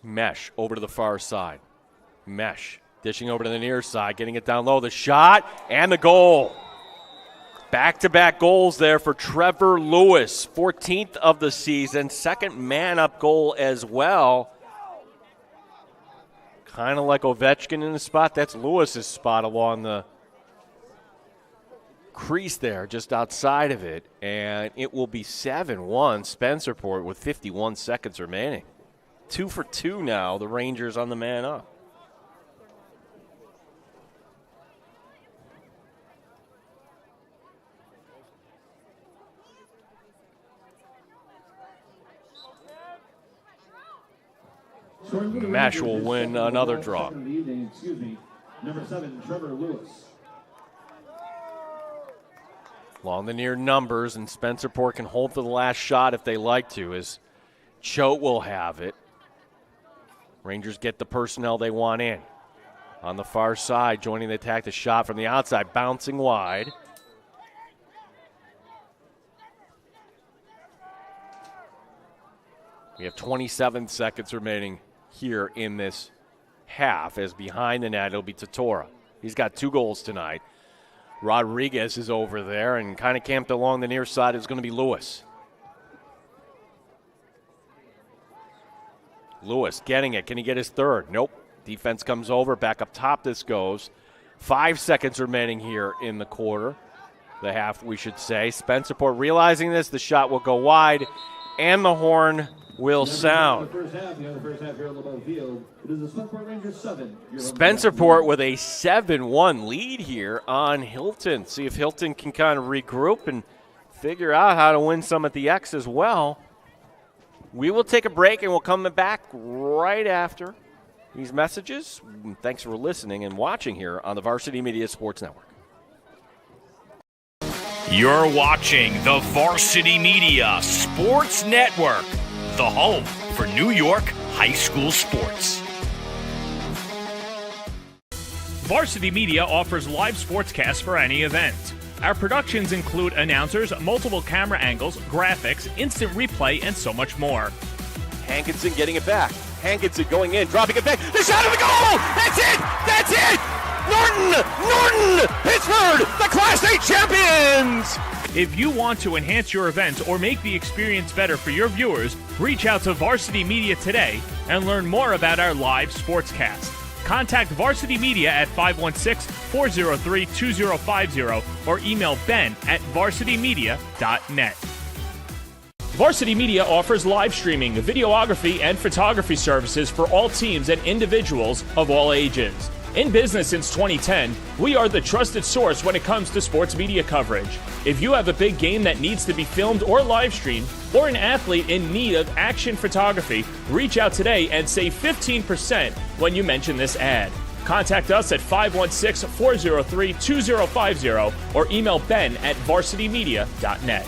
Mesh over to the far side. Mesh dishing over to the near side, getting it down low. The shot and the goal. Back-to-back goals there for Trevor Lewis. 14th of the season. Second man-up goal as well. Kind of like Ovechkin in the spot. That's Lewis's spot along the crease there, just outside of it. And it will be 7-1 Spencerport with 51 seconds remaining. 2 for 2 now, the Rangers on the man up. Mesh will win another draw. Number 7, Trevor Lewis. Along the near numbers, and Spencerport can hold for the last shot if they like to, as Choate will have it. Rangers get the personnel they want in. On the far side, joining the attack, the shot from the outside, bouncing wide. We have 27 seconds remaining here in this half, as behind the net it'll be Totora. He's got 2 goals tonight. Rodriguez is over there, and kind of camped along the near side is going to be Lewis. Lewis getting it. Can he get his third? Nope. Defense comes over. Back up top this goes. 5 seconds remaining here in the quarter. The half, we should say. Spencerport realizing this. The shot will go wide, and the horn will sound. Spencerport with a 7-1 lead here on Hilton. See if Hilton can kind of regroup and figure out how to win some at the X as well. We will take a break, and we'll come back right after these messages. Thanks for listening and watching here on the Varsity Media Sports Network. You're watching the Varsity Media Sports Network, the home for New York high school sports. Varsity Media offers live sportscasts for any event. Our productions include announcers, multiple camera angles, graphics, instant replay, and so much more. Hankinson getting it back. Hankinson going in, dropping it back. The shot of the goal! That's it! That's it! Norton! Pittsburgh, the Class A champions! If you want to enhance your event or make the experience better for your viewers, reach out to Varsity Media today and learn more about our live sportscast. Contact Varsity Media at 516-403-2050 or email ben@varsitymedia.net. Varsity Media offers live streaming, videography, and photography services for all teams and individuals of all ages. In business since 2010, we are the trusted source when it comes to sports media coverage. If you have a big game that needs to be filmed or live streamed, or an athlete in need of action photography, reach out today and save 15% when you mention this ad. Contact us at 516-403-2050 or email ben@varsitymedia.net.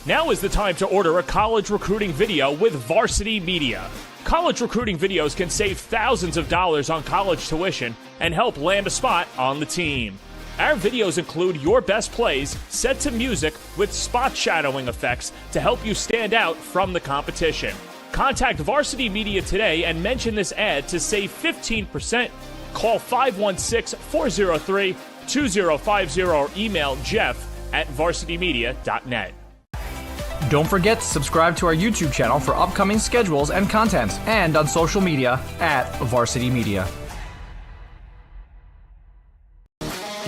Now is the time to order a college recruiting video with Varsity Media. College recruiting videos can save thousands of dollars on college tuition and help land a spot on the team. Our videos include your best plays set to music with spot shadowing effects to help you stand out from the competition. Contact Varsity Media today and mention this ad to save 15%. Call 516-403-2050 or email jeff@varsitymedia.net. Don't forget to subscribe to our YouTube channel for upcoming schedules and content, and on social media @Varsity Media.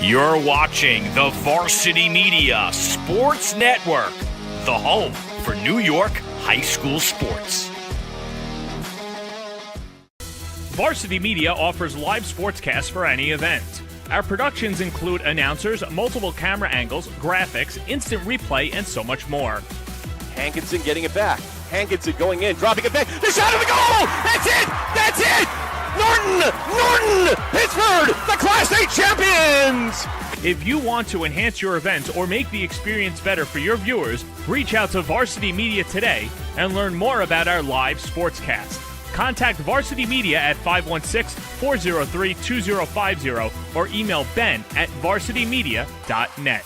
You're watching the Varsity Media Sports Network, the home for New York high school sports. Varsity Media offers live sportscasts for any event. Our productions include announcers, multiple camera angles, graphics, instant replay, and so much more. Hankinson getting it back. Hankinson going in, dropping it back. The shot of the goal! That's it! That's it! Norton! Pittsburgh, the Class A champions! If you want to enhance your event or make the experience better for your viewers, reach out to Varsity Media today and learn more about our live sportscast. Contact Varsity Media at 516-403-2050 or email ben@varsitymedia.net.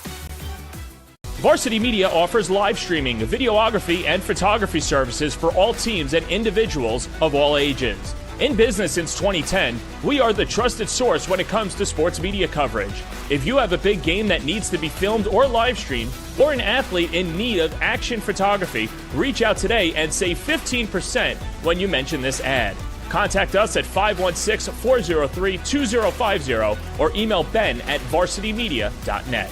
Varsity Media offers live streaming, videography, and photography services for all teams and individuals of all ages. In business since 2010, we are the trusted source when it comes to sports media coverage. If you have a big game that needs to be filmed or live streamed, or an athlete in need of action photography, reach out today and save 15% when you mention this ad. Contact us at 516-403-2050 or email ben@varsitymedia.net.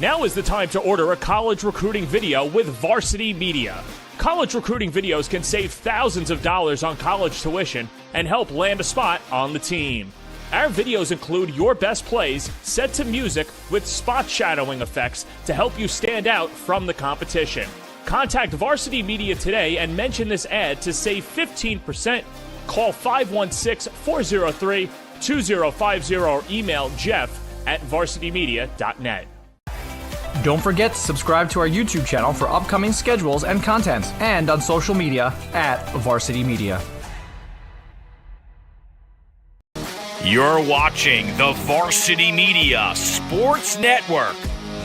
Now is the time to order a college recruiting video with Varsity Media. College recruiting videos can save thousands of dollars on college tuition and help land a spot on the team. Our videos include your best plays set to music with spot shadowing effects to help you stand out from the competition. Contact Varsity Media today and mention this ad to save 15%. Call 516-403-2050 or email jeff@varsitymedia.net. Don't forget to subscribe to our YouTube channel for upcoming schedules and content, and on social media @Varsity Media. You're watching the Varsity Media Sports Network,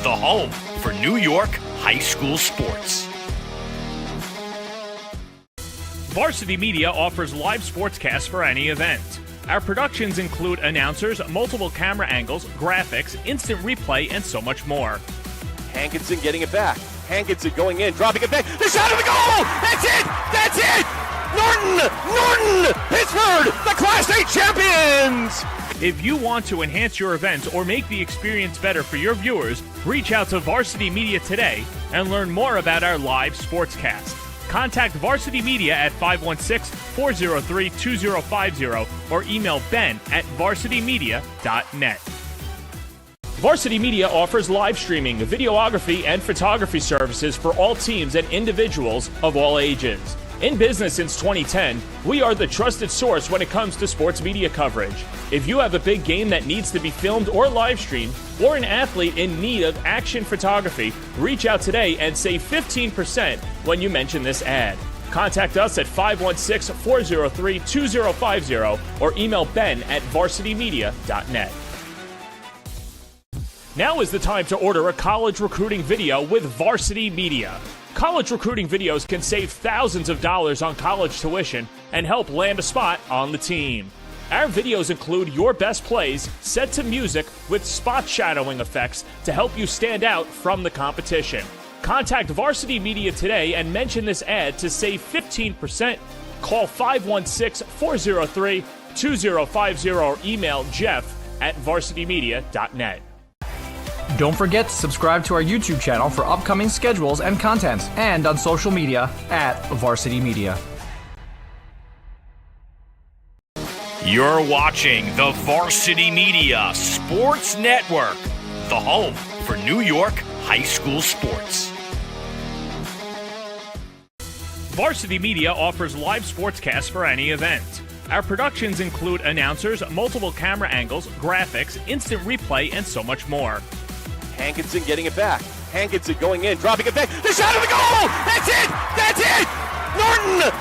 the home for New York high school sports. Varsity Media offers live sportscasts for any event. Our productions include announcers, multiple camera angles, graphics, instant replay, and so much more. Hankinson getting it back. Hankinson going in, dropping it back. The shot of the goal! That's it! That's it! Norton! Pittsburgh, the Class A champions! If you want to enhance your event or make the experience better for your viewers, reach out to Varsity Media today and learn more about our live sportscast. Contact Varsity Media at 516-403-2050 or email ben@varsitymedia.net. Varsity Media offers live streaming, videography, and photography services for all teams and individuals of all ages. In business since 2010, we are the trusted source when it comes to sports media coverage. If you have a big game that needs to be filmed or live streamed, or an athlete in need of action photography, reach out today and save 15% when you mention this ad. Contact us at 516-403-2050 or email ben@varsitymedia.net. Now is the time to order a college recruiting video with Varsity Media. College recruiting videos can save thousands of dollars on college tuition and help land a spot on the team. Our videos include your best plays set to music with spot shadowing effects to help you stand out from the competition. Contact Varsity Media today and mention this ad to save 15%. Call 516-403-2050 or email jeff@varsitymedia.net. Don't forget to subscribe to our YouTube channel for upcoming schedules and content, and on social media @Varsity Media. You're watching the Varsity Media Sports Network, the home for New York high school sports. Varsity Media offers live sportscasts for any event. Our productions include announcers, multiple camera angles, graphics, instant replay, and so much more. Hankinson getting it back. Hankinson going in, dropping it back. The shot of the goal! That's it! That's it! Norton!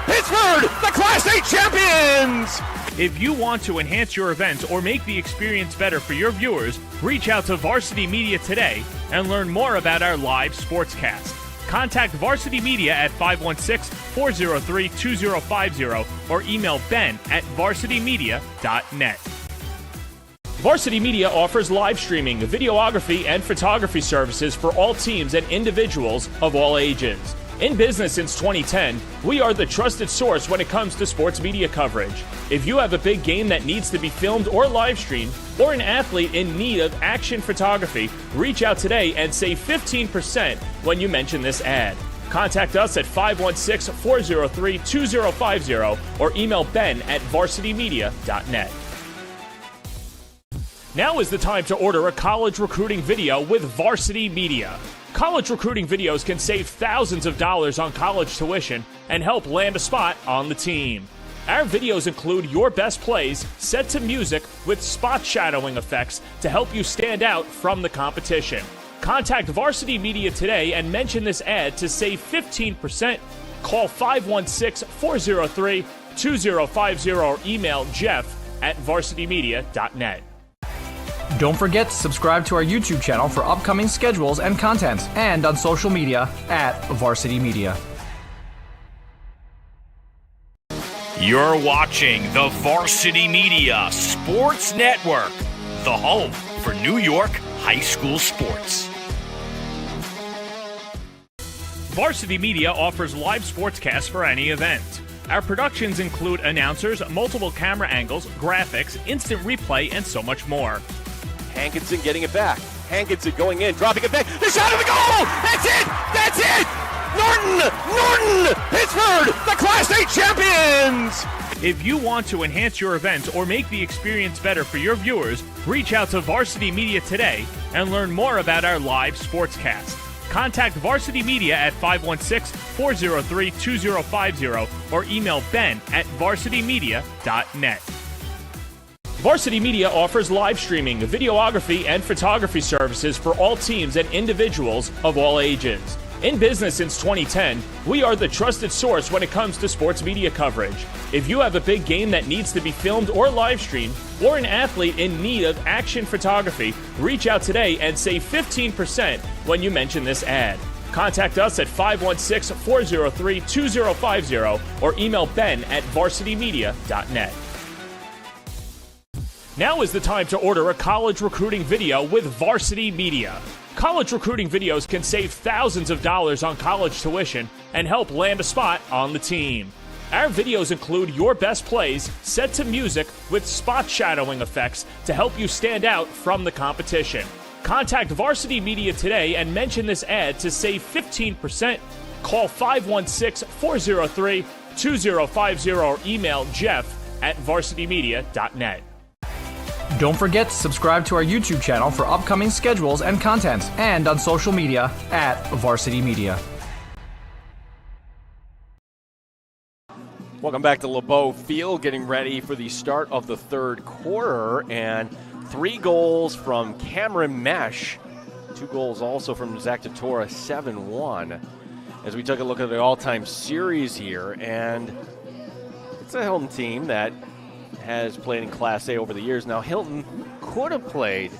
Pittsburgh, the Class A champions! If you want to enhance your event or make the experience better for your viewers, reach out to Varsity Media today and learn more about our live sportscast. Contact Varsity Media at 516-403-2050 or email ben@varsitymedia.net. Varsity Media offers live streaming, videography, and photography services for all teams and individuals of all ages. In business since 2010, we are the trusted source when it comes to sports media coverage. If you have a big game that needs to be filmed or live streamed, or an athlete in need of action photography, reach out today and save 15% when you mention this ad. Contact us at 516-403-2050 or email ben@varsitymedia.net. Now is the time to order a college recruiting video with Varsity Media. College recruiting videos can save thousands of dollars on college tuition and help land a spot on the team. Our videos include your best plays set to music with spot shadowing effects to help you stand out from the competition. Contact Varsity Media today and mention this ad to save 15%. Call 516-403-2050 or email jeff@varsitymedia.net. Don't forget to subscribe to our YouTube channel for upcoming schedules and content, and on social media @Varsity Media. You're watching the Varsity Media Sports Network, the home for New York high school sports. Varsity Media offers live sportscasts for any event. Our productions include announcers, multiple camera angles, graphics, instant replay, and so much more. Hankinson getting it back. Hankinson going in, dropping it back. The shot of the goal! That's it! That's it! Norton! Pittsburgh, the Class A champions! If you want to enhance your event or make the experience better for your viewers, reach out to Varsity Media today and learn more about our live sportscast. Contact Varsity Media at 516-403-2050 or email ben@varsitymedia.net. Varsity Media offers live streaming, videography, and photography services for all teams and individuals of all ages. In business since 2010, we are the trusted source when it comes to sports media coverage. If you have a big game that needs to be filmed or live streamed, or an athlete in need of action photography, reach out today and save 15% when you mention this ad. Contact us at 516-403-2050 or email ben@varsitymedia.net. Now is the time to order a college recruiting video with Varsity Media. College recruiting videos can save thousands of dollars on college tuition and help land a spot on the team. Our videos include your best plays set to music with spot shadowing effects to help you stand out from the competition. Contact Varsity Media today and mention this ad to save 15%. Call 516-403-2050 or email jeff@varsitymedia.net. Don't forget to subscribe to our YouTube channel for upcoming schedules and content, and on social media @Varsity Media. Welcome back to LeBeau Field, getting ready for the start of the third quarter, and 3 goals from Cameron Mesh, 2 goals also from Zach Totora, 7-1. As we took a look at the all-time series here, and it's a Hilton team that has played in Class A over the years. Now, Hilton could have played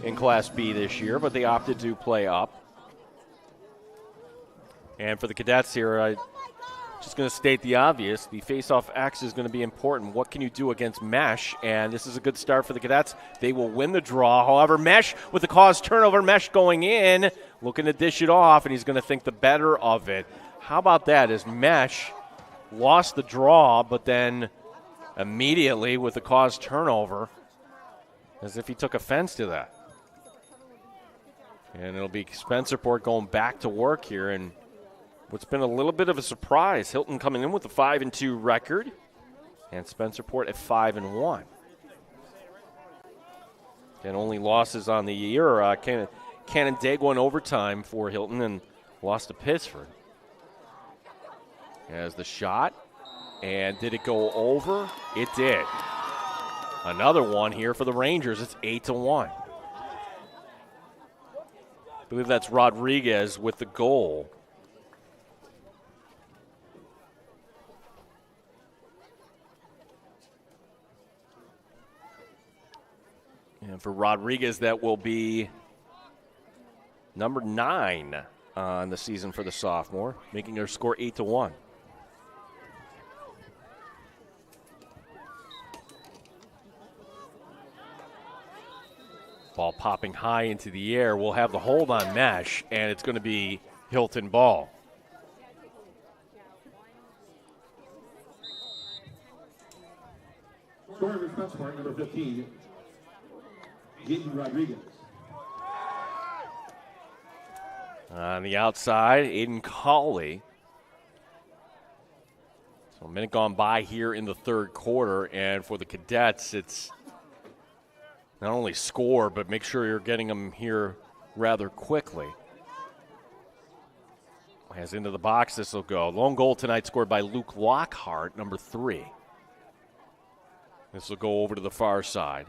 in Class B this year, but they opted to play up. And for the Cadets here, I'm just going to state the obvious. The face-off X is going to be important. What can you do against Mesh? And this is a good start for the Cadets. They will win the draw. However, Mesh with the caused turnover, Mesh going in, looking to dish it off, and he's going to think the better of it. How about that? As Mesh lost the draw, but then immediately with the caused turnover, as if he took offense to that. And it'll be Spencerport going back to work here, and what's been a little bit of a surprise, Hilton coming in with a 5-2 record. And Spencerport at 5-1. And only losses on the year. Canandaigua in overtime for Hilton and lost to Pittsford. As the shot. And did it go over? It did. Another one here for the Rangers. It's 8-1. I believe that's Rodriguez with the goal. And for Rodriguez, that will be number 9 on the season for the sophomore, making her score 8-1. Ball popping high into the air. We'll have the hold on Mesh, and it's going to be Hilton ball. Scoring for Spencerport, number 15, Hayden Rodriguez. On the outside, Aiden Cawley. So a minute gone by here in the third quarter, and for the Cadets, it's not only score, but make sure you're getting them here rather quickly. As into the box, this will go. Lone goal tonight scored by Luke Lockhart, number 3. This will go over to the far side.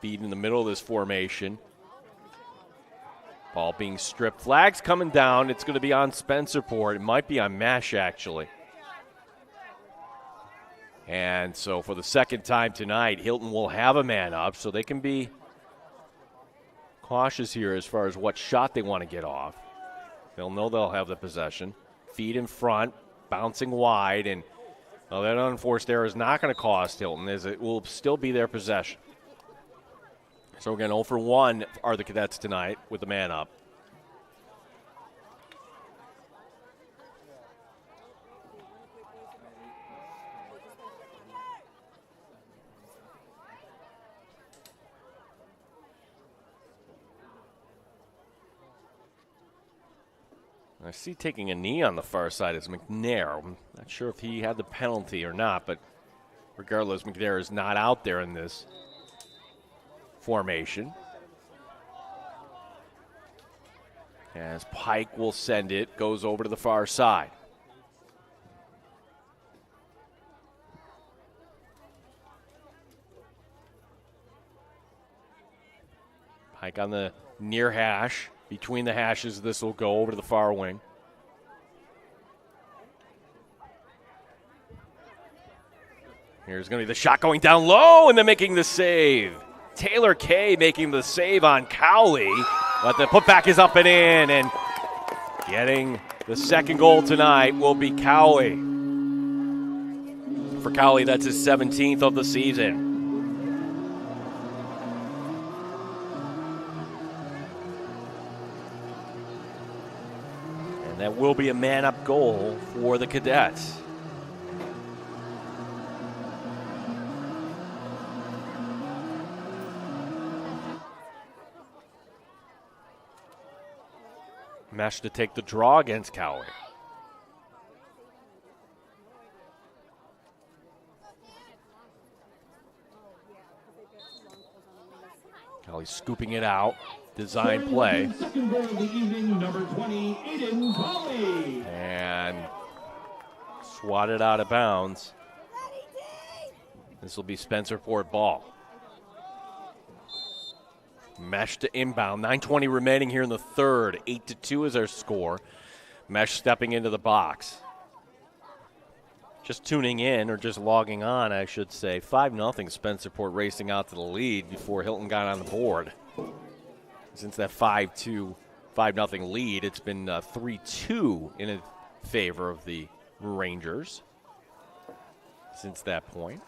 Feed in the middle of this formation. Ball being stripped. Flags coming down. It's going to be on Spencerport. It might be on Mesh, actually. And so for the second time tonight, Hilton will have a man up, so they can be cautious here as far as what shot they want to get off. They'll know they'll have the possession. Feed in front, bouncing wide, and well, that unforced error is not going to cost Hilton, as it will still be their possession. So again, 0 for 1 are the Cadets tonight with the man up. I see taking a knee on the far side is McNair. I'm not sure if he had the penalty or not, but regardless, McNair is not out there in this formation. As Pike will send it, goes over to the far side. Pike on the near hash. Between the hashes, this will go over to the far wing. Here's going to be the shot going down low and then making the save. Taylor Kay making the save on Cowley, but the putback is up and in, and getting the second goal tonight will be Cowley. For Cowley, that's his 17th of the season. And that will be a man-up goal for the Cadets. Mesh to take the draw against Cowley. Cowley scooping it out. Design play. Second goal of the evening, number 20, Aiden Cawley. And swatted out of bounds. This will be Spencerport ball. Mesh to inbound. 9:20 remaining here in the third. 8-2 is our score. Mesh stepping into the box. Just tuning in, or just logging on, I should say. 5-0 Spencerport racing out to the lead before Hilton got on the board. Since that 5-0 lead, it's been 3-2 in favor of the Rangers since that point.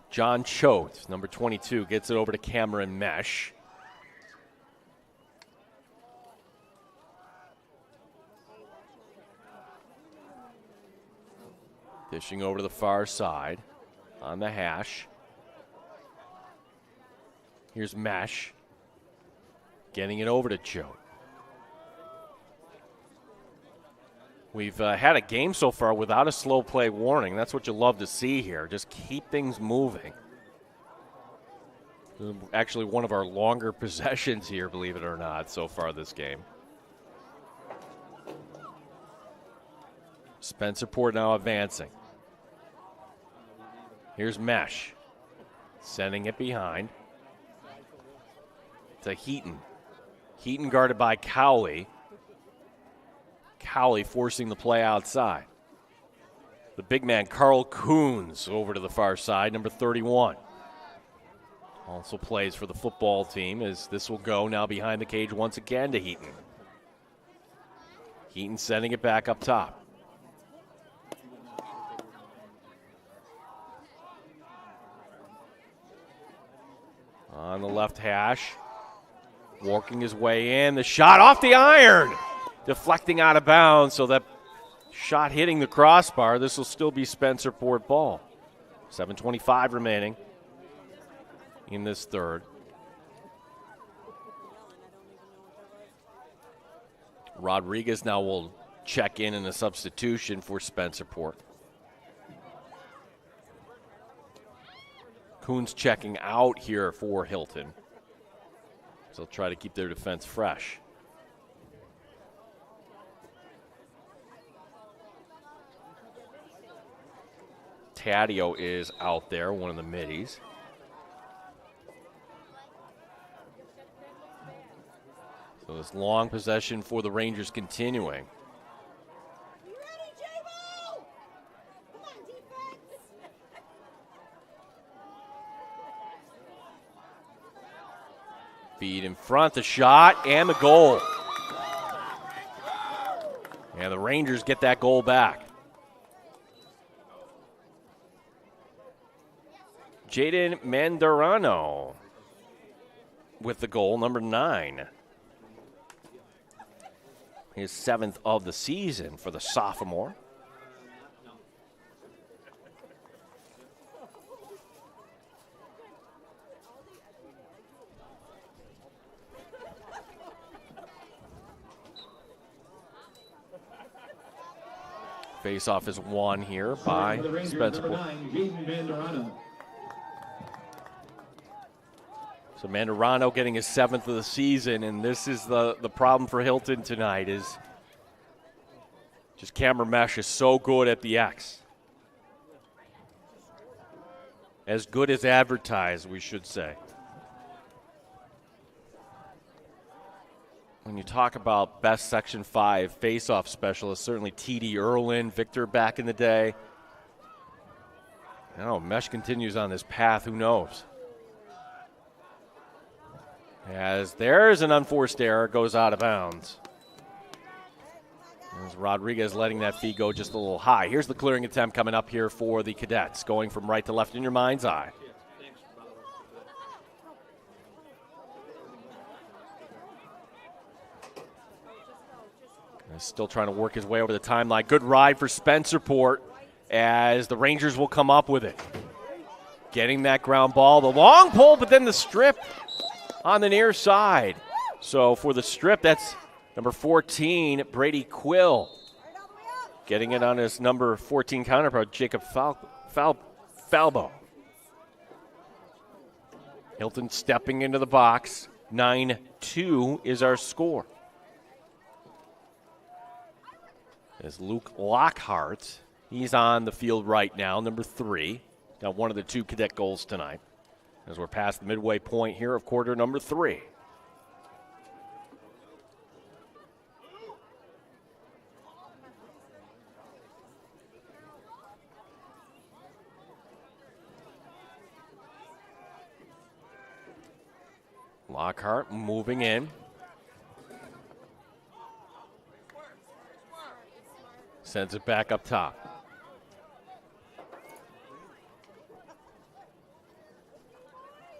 John Choate, number 22, gets it over to Cameron Mesh. Dishing over to the far side on the hash. Here's Mesh. Getting it over to Choate. We've had a game so far without a slow play warning. That's what you love to see here. Just keep things moving. Actually, one of our longer possessions here, believe it or not, so far this game. Spencerport now advancing. Here's Mesh. Sending it behind to Heaton. Heaton guarded by Cowley. Cowley forcing the play outside. The big man, Carl Coons, over to the far side, number 31. Also plays for the football team as this will go now behind the cage once again to Heaton. Heaton sending it back up top. On the left hash, working his way in. The shot off the iron, deflecting out of bounds, so that shot hitting the crossbar. This will still be Spencerport ball. 7:25 remaining in this third. Rodriguez now will check in a substitution for Spencerport. Coons checking out here for Hilton. So they'll try to keep their defense fresh. Taddeo is out there, one of the middies. So this long possession for the Rangers continuing. You ready, J-Bo? Come on, defense. Feed in front, the shot, and the goal. And the Rangers get that goal back. Jaden Mandarano with the goal, number 9. His 7th of the season for the sophomore. Face-off is won here by Spencerport. So Mandarano getting his 7th of the season, and this is the problem for Hilton tonight is just Cameron Mesh is so good at the X. As good as advertised, we should say. When you talk about best Section 5 face-off specialists, certainly T.D. Erlin, Victor back in the day. Mesh continues on this path, who knows? As there's an unforced error, goes out of bounds. As Rodriguez letting that feed go just a little high. Here's the clearing attempt coming up here for the Cadets, going from right to left in your mind's eye. Still trying to work his way over the timeline. Good ride for Spencerport as the Rangers will come up with it. Getting that ground ball, the long pull, but then the strip on the near side. So for the strip, that's number 14, Brady Quill. Getting it on his number 14 counterpart, Jacob Falbo. Hilton stepping into the box. 9-2 is our score. As Luke Lockhart, he's on the field right now, number 3. Got one of the 2 cadet goals tonight. As we're past the midway point here of quarter number 3. Lockhart moving in. Sends it back up top.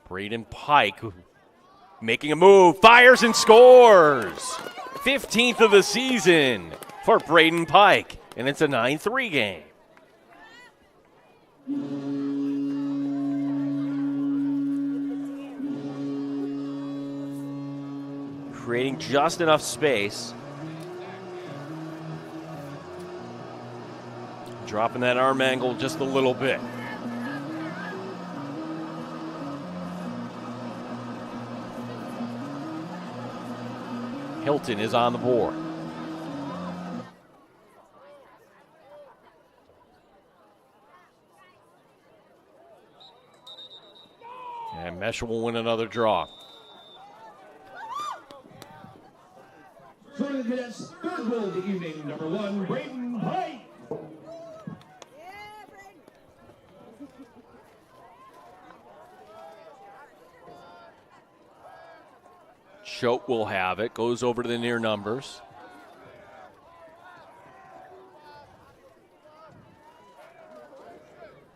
Braden Pike making a move, fires and scores. 15th of the season for Braden Pike, and it's a 9-3 game. creating just enough space. Dropping that arm angle just a little bit. Hilton is on the board. And Mesh will win another draw. Joining the cadets, third goal of the evening, number 1, Braden Pike. Choate will have it, goes over to the near numbers.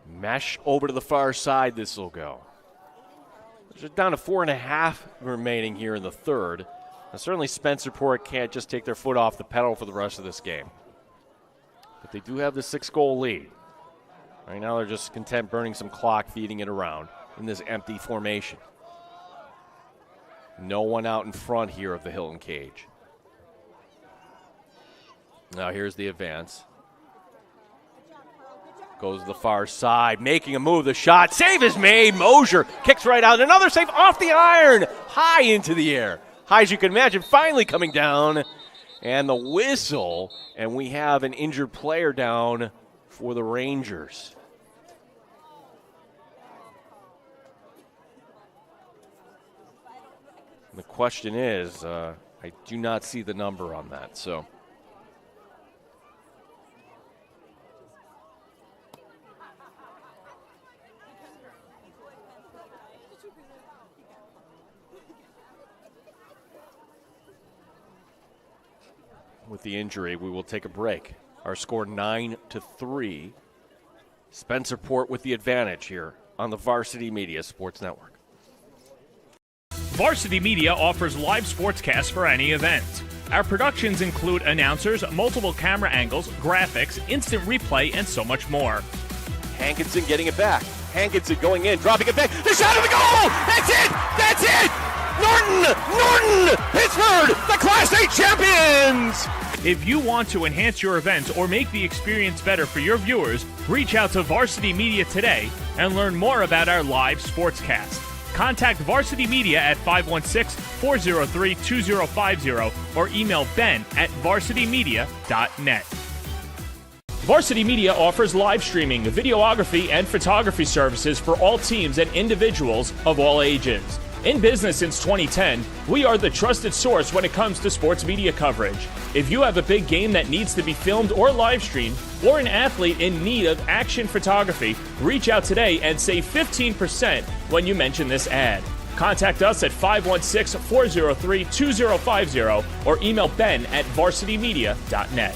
Mesh over to the far side, this will go. They're down to 4.5 remaining here in the third. Now, certainly Spencerport can't just take their foot off the pedal for the rest of this game. But they do have the 6-goal lead. Right now they're just content burning some clock, feeding it around in this empty formation. No one out in front here of the Hilton cage. Now here's the advance. Goes to the far side, making a move. The shot, save is made. Mosier kicks right out. Another save off the iron, high into the air. High as you can imagine, finally coming down. And the whistle, and we have an injured player down for the Rangers. The question is, I do not see the number on that, so. With the injury, we will take a break. Our score 9-3. Spencerport with the advantage here on the Varsity Media Sports Network. Varsity Media offers live sportscasts for any event. Our productions include announcers, multiple camera angles, graphics, instant replay, and so much more. Hankinson getting it back. Hankinson going in, dropping it back. The shot of the goal! That's it! That's it! Norton! Pittsburgh, the Class A champions! If you want to enhance your event or make the experience better for your viewers, reach out to Varsity Media today and learn more about our live sportscast. Contact Varsity Media at 516-403-2050 or email Ben at varsitymedia.net. Varsity Media offers live streaming, videography, and photography services for all teams and individuals of all ages. In business since 2010, we are the trusted source when it comes to sports media coverage. If you have a big game that needs to be filmed or live streamed, or an athlete in need of action photography, reach out today and save 15% when you mention this ad. Contact us at 516-403-2050 or email Ben at varsitymedia.net.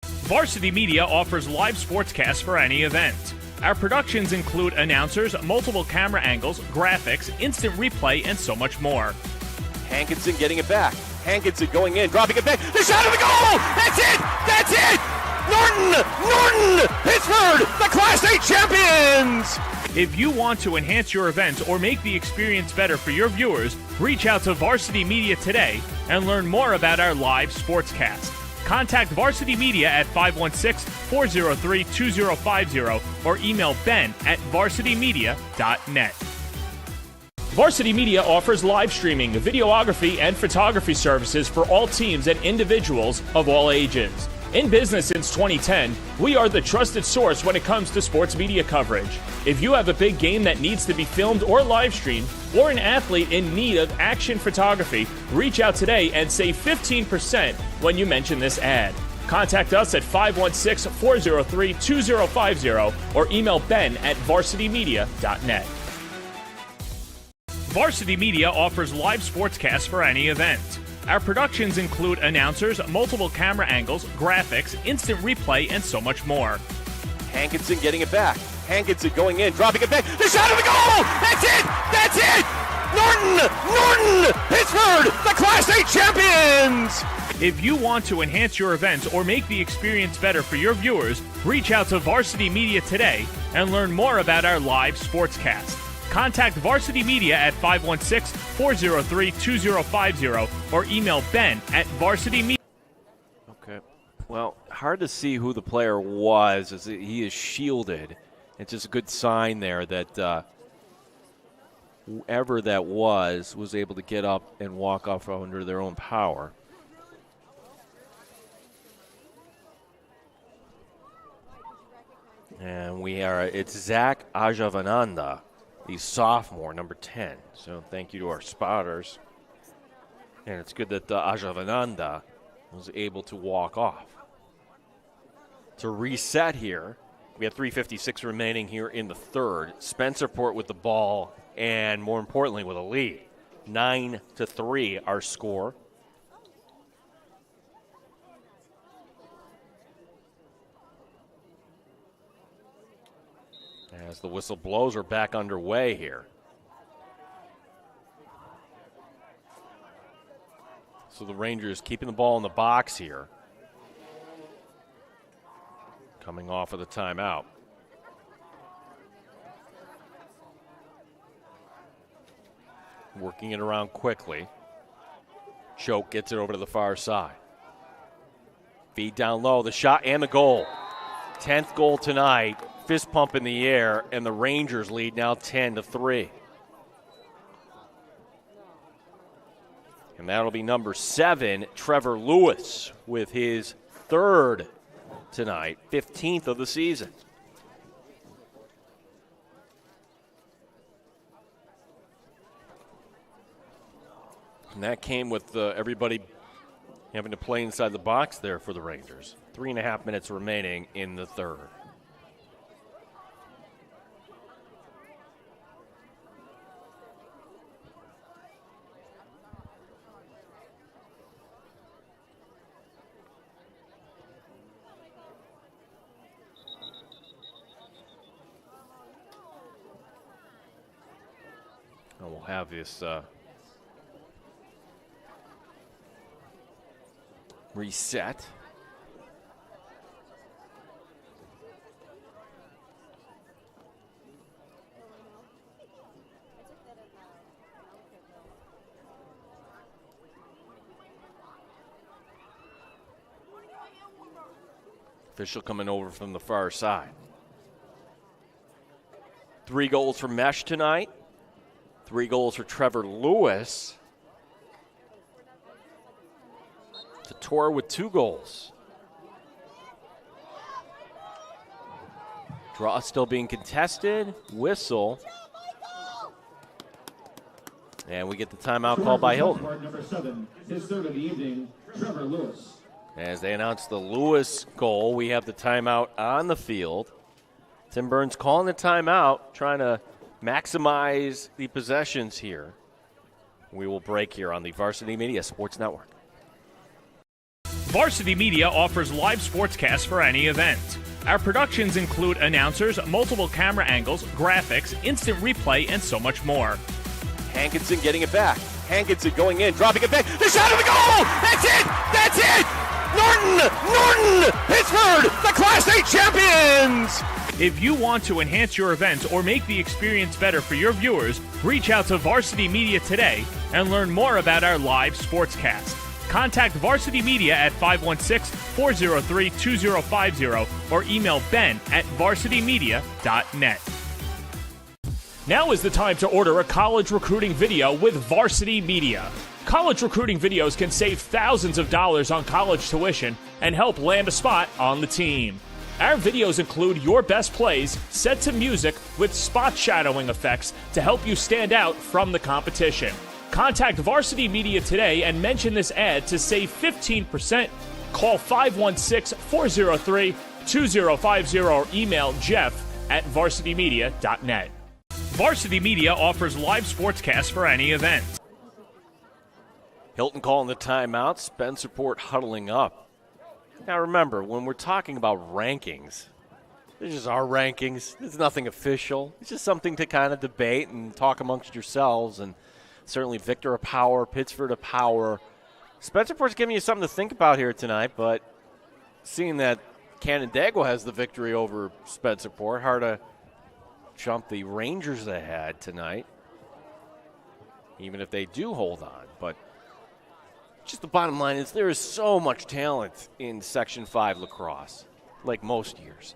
Varsity Media offers live sportscasts for any event. Our productions include announcers, multiple camera angles, graphics, instant replay, and so much more. Hankinson getting it back. Hankinson going in, dropping it back. The shot of the goal! That's it! That's it! Norton! Pittsburgh, the Class A champions! If you want to enhance your event or make the experience better for your viewers, reach out to Varsity Media today and learn more about our live sportscast. Contact Varsity Media at 516-403-2050 or email Ben at varsitymedia.net. Varsity Media offers live streaming, videography, and photography services for all teams and individuals of all ages. In business since 2010, we are the trusted source when it comes to sports media coverage. If you have a big game that needs to be filmed or live streamed, or an athlete in need of action photography, reach out today and save 15% when you mention this ad. Contact us at 516-403-2050 or email Ben at varsitymedia.net. Varsity Media offers live sportscasts for any event. Our productions include announcers, multiple camera angles, graphics, instant replay, and so much more. Hankinson getting it back. Hankinson going in, dropping it back. The shot of the goal! That's it! That's it! Norton! Pittsburgh, the Class A champions! If you want to enhance your event or make the experience better for your viewers, reach out to Varsity Media today and learn more about our live sportscast. Contact Varsity Media at 516-403-2050 or email Ben at varsitymedia. Okay. Well, hard to see who the player was as he is shielded. It's just a good sign there that whoever that was able to get up and walk off under their own power. And it's Zach Ajavananda, the sophomore, number 10. So thank you to our spotters. And it's good that Ajavananda was able to walk off. To reset here, we have 3:56 remaining here in the third. Spencerport with the ball and, more importantly, with a lead. 9-3 our score. As the whistle blows, we're back underway here. So the Rangers keeping the ball in the box here. Coming off of the timeout. Working it around quickly. Choke gets it over to the far side. Feed down low, the shot and the goal. 10th goal tonight. Fist pump in the air, and the Rangers lead now 10-3. And that'll be number 7, Trevor Lewis, with his third tonight, 15th of the season. And that came with everybody having to play inside the box there for the Rangers. 3.5 minutes remaining in the third. And we'll have this reset. Official coming over from the far side. 3 goals for Mesh tonight. 3 goals for Trevor Lewis. Tator with 2 goals. Draw still being contested. Whistle. And we get the timeout called by Hilton. Number 7, his third of the evening, Trevor Lewis. As they announce the Lewis goal, we have the timeout on the field. Tim Burns calling the timeout, trying to maximize the possessions here. We will break here on the Varsity Media Sports Network. Varsity Media offers live sportscasts for any event. Our productions include announcers, multiple camera angles, graphics, instant replay, and so much more. Hankinson getting it back. Hankinson going in, dropping it back. The shot of the goal! That's it! That's it! Norton! Pittsburgh, the Class A champions! If you want to enhance your event or make the experience better for your viewers, reach out to Varsity Media today and learn more about our live sportscast. Contact Varsity Media at 516-403-2050 or email Ben at varsitymedia.net. Now is the time to order a college recruiting video with Varsity Media. College recruiting videos can save thousands of dollars on college tuition and help land a spot on the team. Our videos include your best plays set to music with spot shadowing effects to help you stand out from the competition. Contact Varsity Media today and mention this ad to save 15%. Call 516-403-2050 or email Jeff at varsitymedia.net. Varsity Media offers live sportscasts for any event. Hilton calling the timeout, Spencerport huddling up. Now remember, when we're talking about rankings, this is our rankings. It's nothing official. It's just something to kind of debate and talk amongst yourselves. And certainly Victor a power, Pittsford a power. Spencerport's giving you something to think about here tonight, but seeing that Canandaigua has the victory over Spencerport, hard to jump the Rangers ahead tonight, even if they do hold on. But just the bottom line is there is so much talent in Section 5 lacrosse, like most years.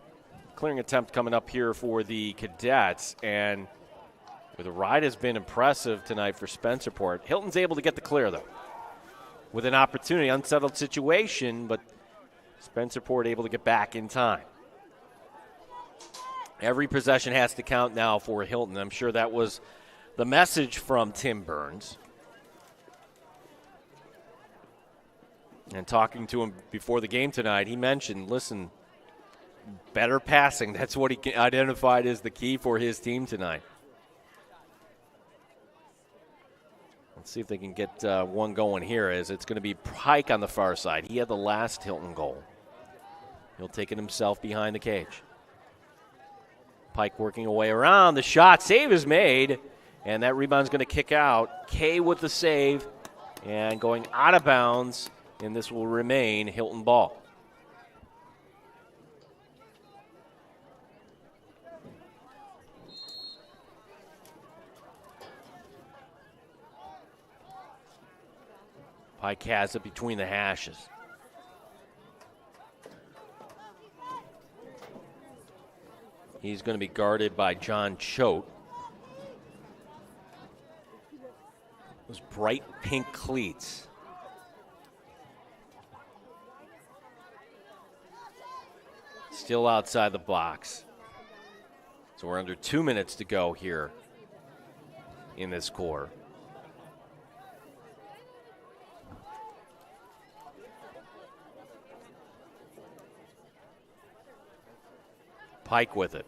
Clearing attempt coming up here for the Cadets, and the ride has been impressive tonight for Spencerport. Hilton's able to get the clear, though, with an opportunity, unsettled situation, but Spencerport able to get back in time. Every possession has to count now for Hilton. I'm sure that was the message from Tim Burns. And talking to him before the game tonight, he mentioned, listen, better passing. That's what he identified as the key for his team tonight. Let's see if they can get one going here, as it's going to be Pike on the far side. He had the last Hilton goal. He'll take it himself behind the cage. Pike working away around. The shot, save is made, and that rebound's going to kick out. Kay with the save, and going out of bounds, and this will remain Hilton ball. Pike has it between the hashes. He's going to be guarded by John Choate. Those bright pink cleats. Still outside the box. So we're under 2 minutes to go here in this quarter. Pike with it.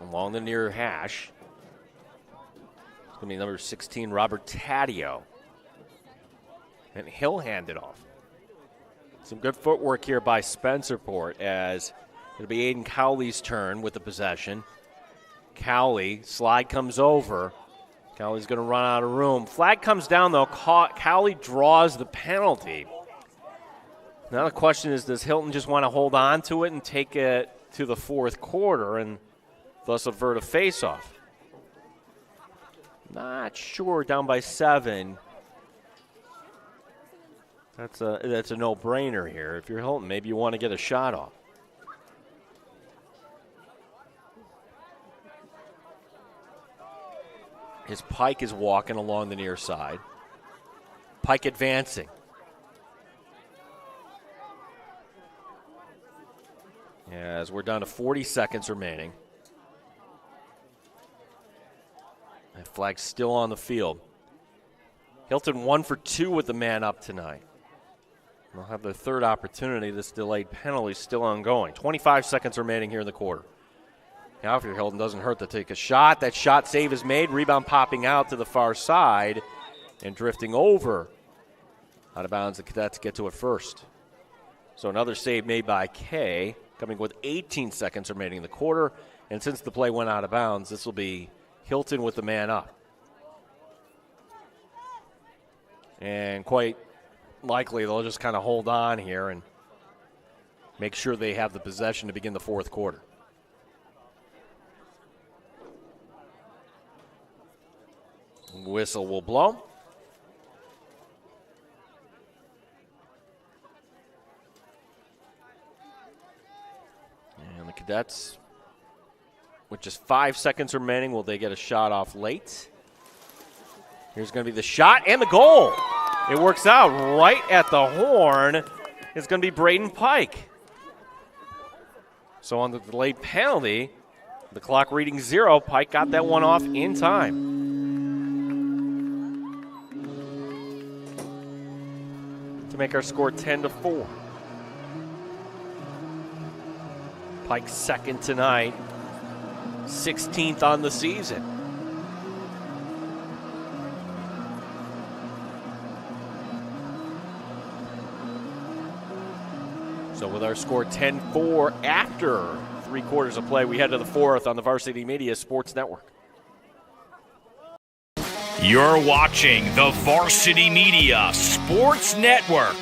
Along the near hash. It's going to be number 16, Robert Taddeo. And he'll hand it off. Some good footwork here by Spencerport, as it'll be Aiden Cowley's turn with the possession. Cowley, slide comes over. Cowley's going to run out of room. Flag comes down, though. Cowley draws the penalty. Now the question is, does Hilton just want to hold on to it and take it to the fourth quarter and thus avert a faceoff? Not sure. Down by 7. That's a no-brainer here. If you're Hilton, maybe you want to get a shot off. His Pike is walking along the near side. Pike advancing. As we're down to 40 seconds remaining. That flag's still on the field. Hilton 1 for 2 with the man up tonight. They'll have their third opportunity. This delayed penalty still ongoing. 25 seconds remaining here in the quarter. Now, if you're Hilton, doesn't hurt to take a shot. That shot save is made. Rebound popping out to the far side and drifting over. Out of bounds, the Cadets get to it first. So another save made by Kay, coming with 18 seconds remaining in the quarter. And since the play went out of bounds, this will be Hilton with the man up. And quite likely they'll just kind of hold on here and make sure they have the possession to begin the fourth quarter. Whistle will blow. And the Cadets, with just 5 seconds remaining, will they get a shot off late? Here's going to be the shot and the goal. It works out right at the horn. It's going to be Braden Pike. So on the delayed penalty, the clock reading 0, Pike got that one off in time. To make our score 10-4. Pike's second tonight, 16th on the season. So with our score 10-4 after 3 quarters of play, we head to the fourth on the Varsity Media Sports Network. You're watching the Varsity Media Sports Network,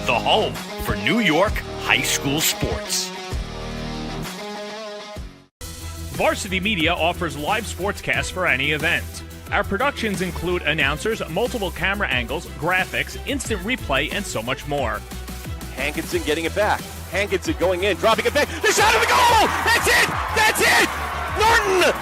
the home for New York high school sports. Varsity Media offers live sportscasts for any event. Our productions include announcers, multiple camera angles, graphics, instant replay, and so much more. Hankinson getting it back. Hankinson going in, dropping it back. The shot of the goal! That's it! That's it! Norton!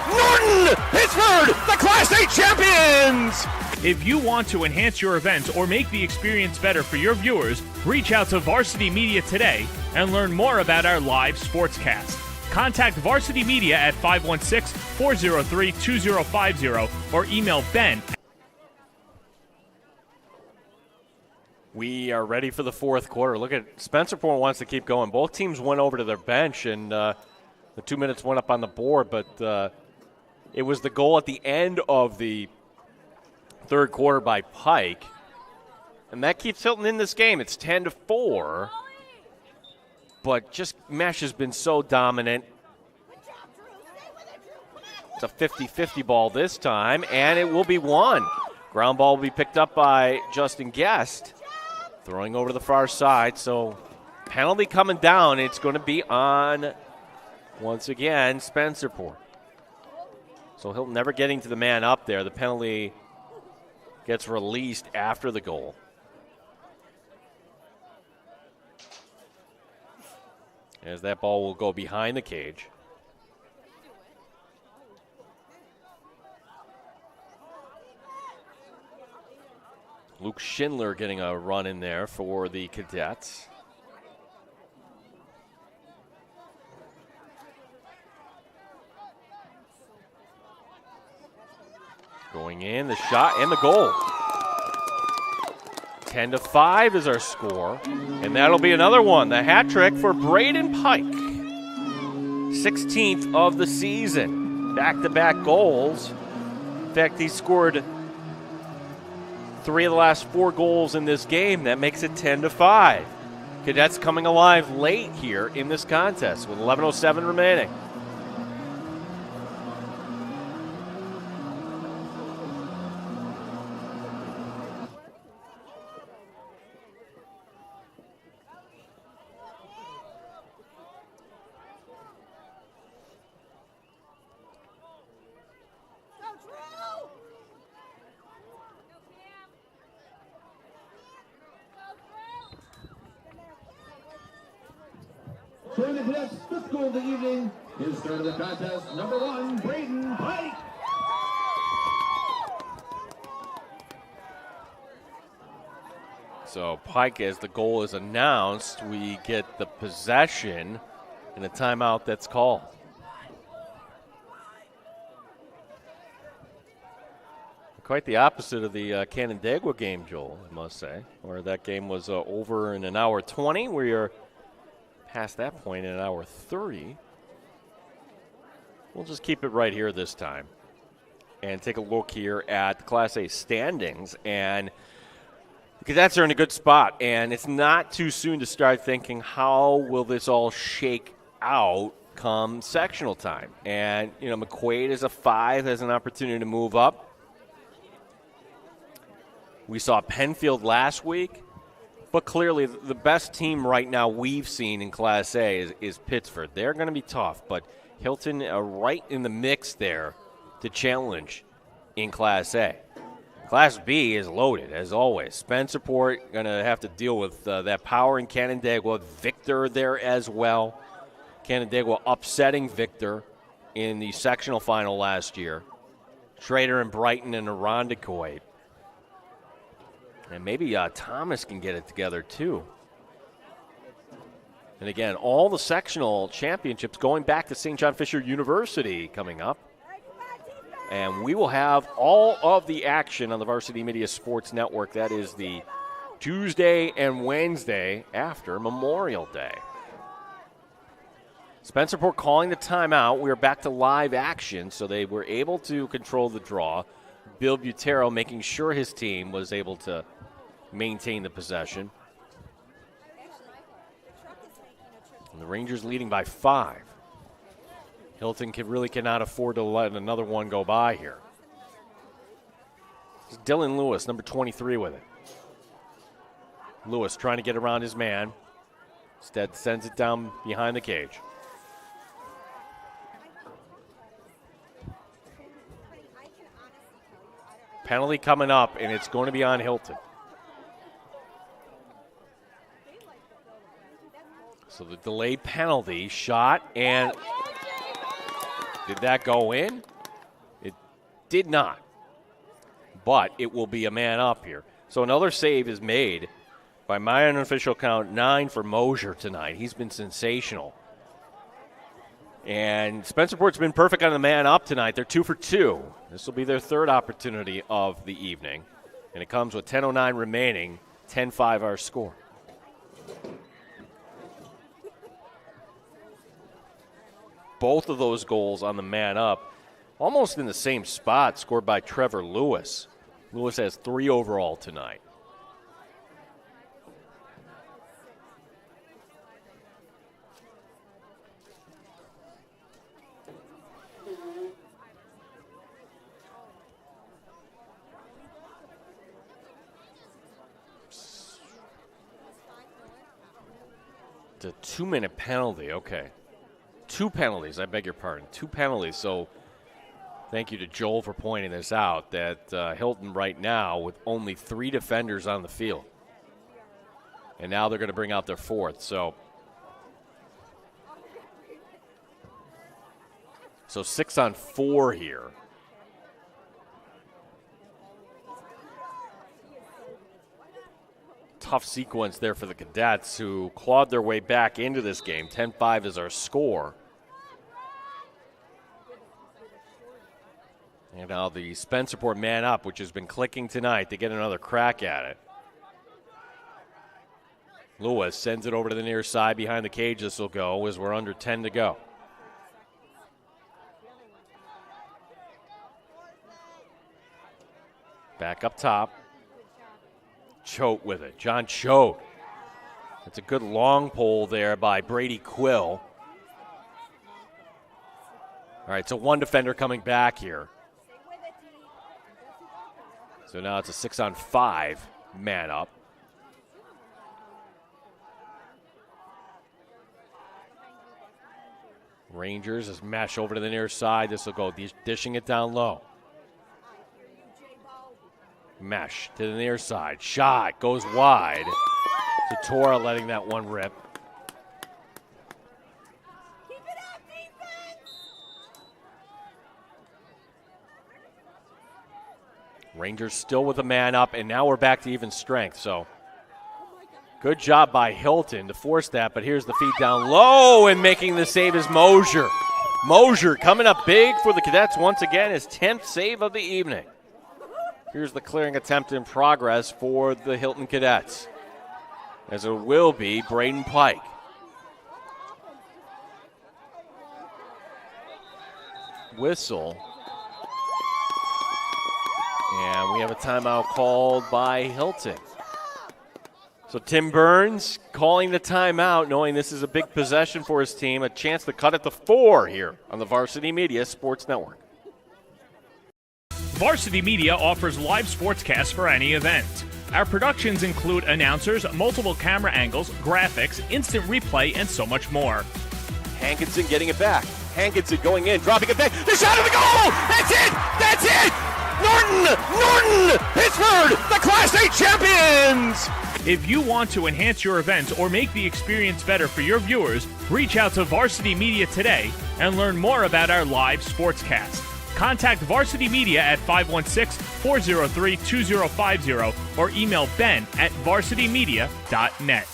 Pittsburgh, the Class A champions! If you want to enhance your event or make the experience better for your viewers, reach out to Varsity Media today and learn more about our live sportscast. Contact Varsity Media at 516-403-2050 or email Ben. We are ready for the fourth quarter. Look at Spencerport wants to keep going. Both teams went over to their bench, and the 2 minutes went up on the board, but it was the goal at the end of the third quarter by Pike, and that keeps Hilton in this game. It's 10-4, but just Mesh has been so dominant. It's a 50-50 ball this time, and it will be one. Ground ball will be picked up by Justin Guest, throwing over to the far side. So penalty coming down. It's going to be on, once again, Spencerport. So Hilton never getting to the man up there. The penalty gets released after the goal. As that ball will go behind the cage. Luke Schindler getting a run in there for the Cadets. Going in, the shot and the goal. 10-5 is our score, and that'll be another one. The hat trick for Braden Pike. 16th of the season. Back-to-back goals. In fact, he scored 3 of the last 4 goals in this game. That makes it 10-5. Cadets coming alive late here in this contest with 11:07 remaining. For the Cadets, the score of the evening is start of the contest, number 1, Braden Pike. So Pike, as the goal is announced, we get the possession and a timeout that's called. Quite the opposite of the Canandaigua game, Joel, I must say, where that game was over in an hour 20. We are past that point in an hour 30. We'll just keep it right here this time and take a look here at the Class A standings. And the Cadets are in a good spot, and it's not too soon to start thinking, how will this all shake out come sectional time? And, you know, McQuaid is a 5, has an opportunity to move up. We saw Penfield last week, but clearly the best team right now we've seen in Class A is Pittsburgh. They're going to be tough, but Hilton are right in the mix there to challenge in Class A. Class B is loaded, as always. Spencerport going to have to deal with that power in Canandaigua. Victor there as well. Canandaigua upsetting Victor in the sectional final last year. Schrader and Brighton and Irondequoit. And maybe Thomas can get it together, too. And again, all the sectional championships going back to St. John Fisher University coming up. And we will have all of the action on the Varsity Media Sports Network. That is the Tuesday and Wednesday after Memorial Day. Spencerport calling the timeout. We are back to live action, so they were able to control the draw. Bill Butero making sure his team was able to maintain the possession. And the Rangers leading by 5. Hilton really cannot afford to let another one go by here. It's Dylan Lewis, number 23 with it. Lewis trying to get around his man. Instead, sends it down behind the cage. Penalty coming up, and it's going to be on Hilton. So the delayed penalty shot, and did that go in? It did not. But it will be a man up here. So another save is made by my unofficial count, 9 for Mosier tonight. He's been sensational. And Spencerport's been perfect on the man up tonight. They're 2 for 2. This will be their third opportunity of the evening. And it comes with 10:09 remaining, 10-5 our score. Both of those goals on the man up, almost in the same spot, scored by Trevor Lewis. Lewis has 3 overall tonight. It's a 2-minute penalty, okay. 2 penalties, I beg your pardon. 2 penalties, so thank you to Joel for pointing this out, that Hilton right now with only 3 defenders on the field. And now they're going to bring out their 4th, so 6 on 4 here. Tough sequence there for the Cadets, who clawed their way back into this game. 10-5 is our score. And now the Spencerport man up, which has been clicking tonight, to get another crack at it. Lewis sends it over to the near side behind the cage. This will go as we're under 10 to go. Back up top. Choate with it. John Choate. It's a good long pole there by Brady Quill. All right, so 1 defender coming back here. So now it's a 6-on-5 man up. Rangers is mesh over to the near side. This will go dishing it down low. Mesh to the near side. Shot goes wide. Satora letting that one rip. Keep it up, defense! Rangers still with a man up, and now we're back to even strength. So good job by Hilton to force that, but here's the feed down low, and making the save is Mosier. Mosier coming up big for the Cadets once again, his 10th save of the evening. Here's the clearing attempt in progress for the Hilton Cadets, as it will be Braden Pike. Whistle. And we have a timeout called by Hilton. So Tim Burns calling the timeout, knowing this is a big possession for his team, a chance to cut it to 4 here on the Varsity Media Sports Network. Varsity Media offers live sportscasts for any event. Our productions include announcers, multiple camera angles, graphics, instant replay, and so much more. Hankinson getting it back. Hankinson going in, dropping it back. The shot of the goal! That's it! That's it! Norton! Pittsburgh, the Class A champions! If you want to enhance your event or make the experience better for your viewers, reach out to Varsity Media today and learn more about our live sportscast. Contact Varsity Media at 516-403-2050 or email ben@varsitymedia.net.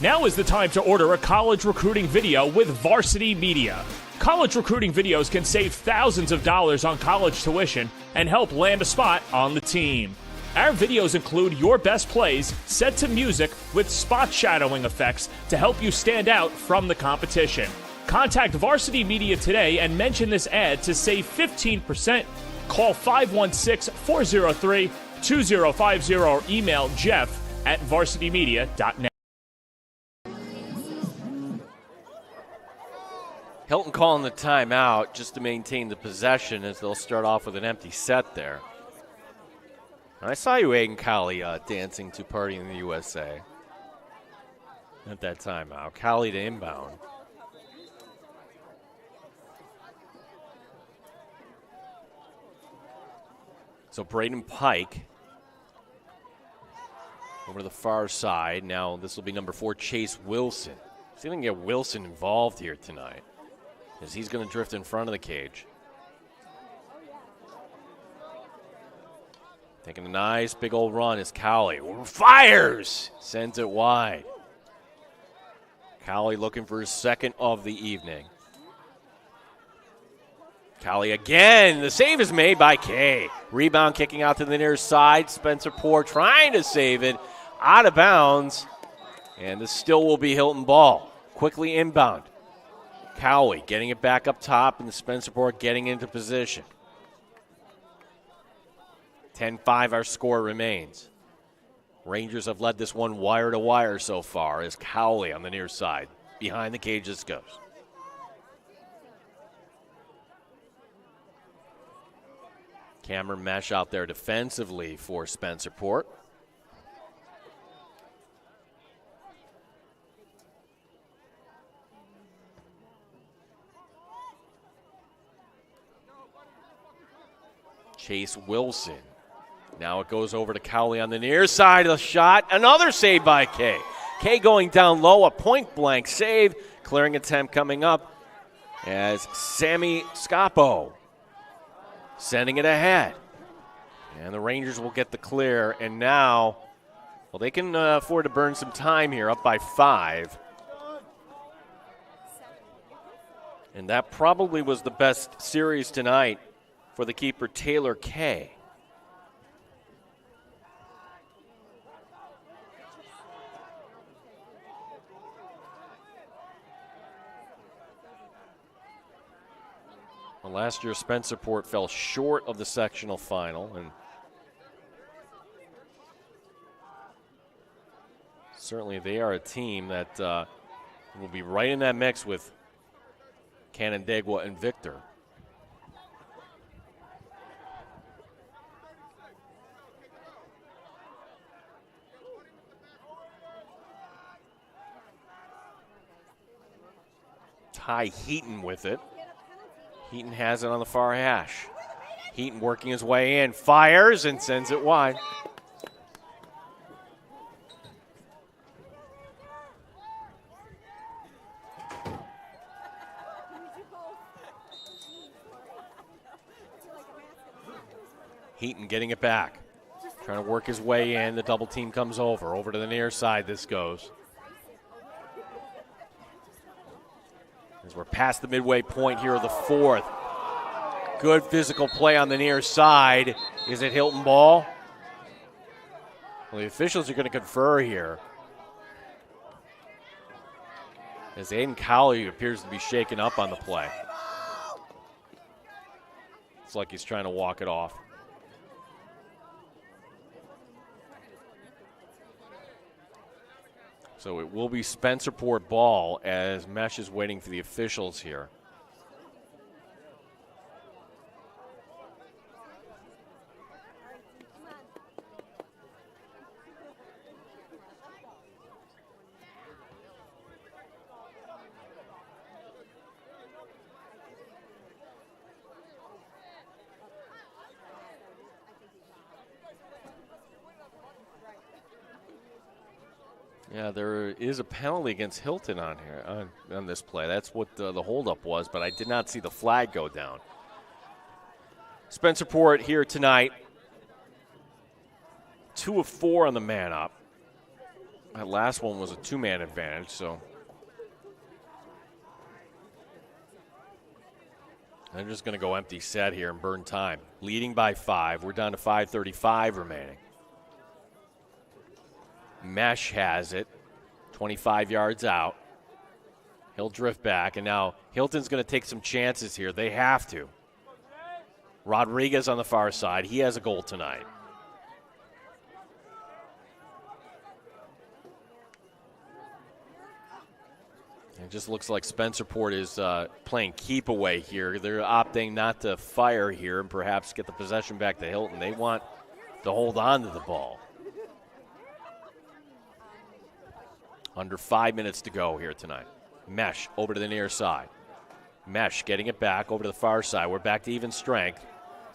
Now is the time to order a college recruiting video with Varsity Media. College recruiting videos can save thousands of dollars on college tuition and help land a spot on the team. Our videos include your best plays set to music with spot shadowing effects to help you stand out from the competition. Contact Varsity Media today and mention this ad to save 15%. Call 516-403-2050 or email jeff@varsitymedia.net. Hilton calling the timeout just to maintain the possession, as they'll start off with an empty set there. I saw you, Aiden Cowley, dancing to Party in the USA. at that timeout. Cowley to inbound. So Braden Pike over to the far side. Now this will be number 4, Chase Wilson. See if we can get Wilson involved here tonight, as he's going to drift in front of the cage. Taking a nice big old run is Cowley. Fires! Sends it wide. Cowley looking for his second of the evening. Cowley again. The save is made by Kay. Rebound kicking out to the near side. Spencerport trying to save it. Out of bounds. And this still will be Hilton ball. Quickly inbound. Cowley getting it back up top, and the Spencerport getting into position. 10-5 our score remains. Rangers have led this one wire to wire so far as Cowley on the near side. Behind the cage this goes. Camera mesh out there defensively for Spencerport. Chase Wilson. Now it goes over to Cowley on the near side of the shot. Another save by Kay. Kay going down low, a point-blank save. Clearing attempt coming up as Sammy Scapo sending it ahead. And the Rangers will get the clear. And now, well, they can afford to burn some time here, up by 5. And that probably was the best series tonight for the keeper, Taylor Kay. Well, last year, Spencerport fell short of the sectional final, and certainly they are a team that will be right in that mix with Canandaigua and Victor. Ty Heaton with it. Heaton has it on the far hash. Heaton working his way in, fires and sends it wide. Heaton getting it back. Trying to work his way in. The double team comes over to the near side this goes. As we're past the midway point here of the fourth. Good physical play on the near side. Is it Hilton ball? Well, the officials are going to confer here, as Aiden Cowley appears to be shaken up on the play. It's like he's trying to walk it off. So it will be Spencerport ball as Mesh is waiting for the officials here. Yeah, there is a penalty against Hilton on here on this play. That's what the holdup was, but I did not see the flag go down. Spencerport here tonight, 2 of 4 on the man up. That last one was a 2-man advantage, so they're just going to go empty set here and burn time. Leading by 5. We're down to 5:35 remaining. Mesh has it, 25 yards out. He'll drift back, and now Hilton's going to take some chances here. They have to. Rodriguez on the far side. He has a goal tonight. It just looks like Spencerport is playing keep away here. They're opting not to fire here and perhaps get the possession back to Hilton. They want to hold on to the ball. Under 5 minutes to go here tonight. Mesh over to the near side. Mesh getting it back over to the far side. We're back to even strength.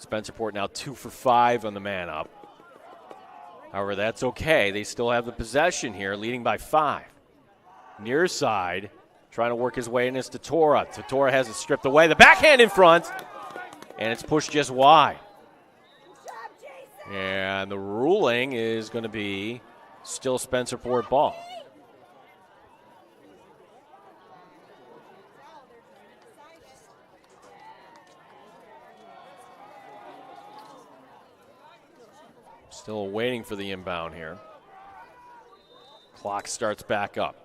Spencerport now 2 for 5 on the man up. However, that's okay. They still have the possession here, leading by 5. Near side, trying to work his way in is Tatora. Tatora has it stripped away. The backhand in front, and it's pushed just wide. And the ruling is going to be still Spencerport ball. Still waiting for the inbound here. Clock starts back up.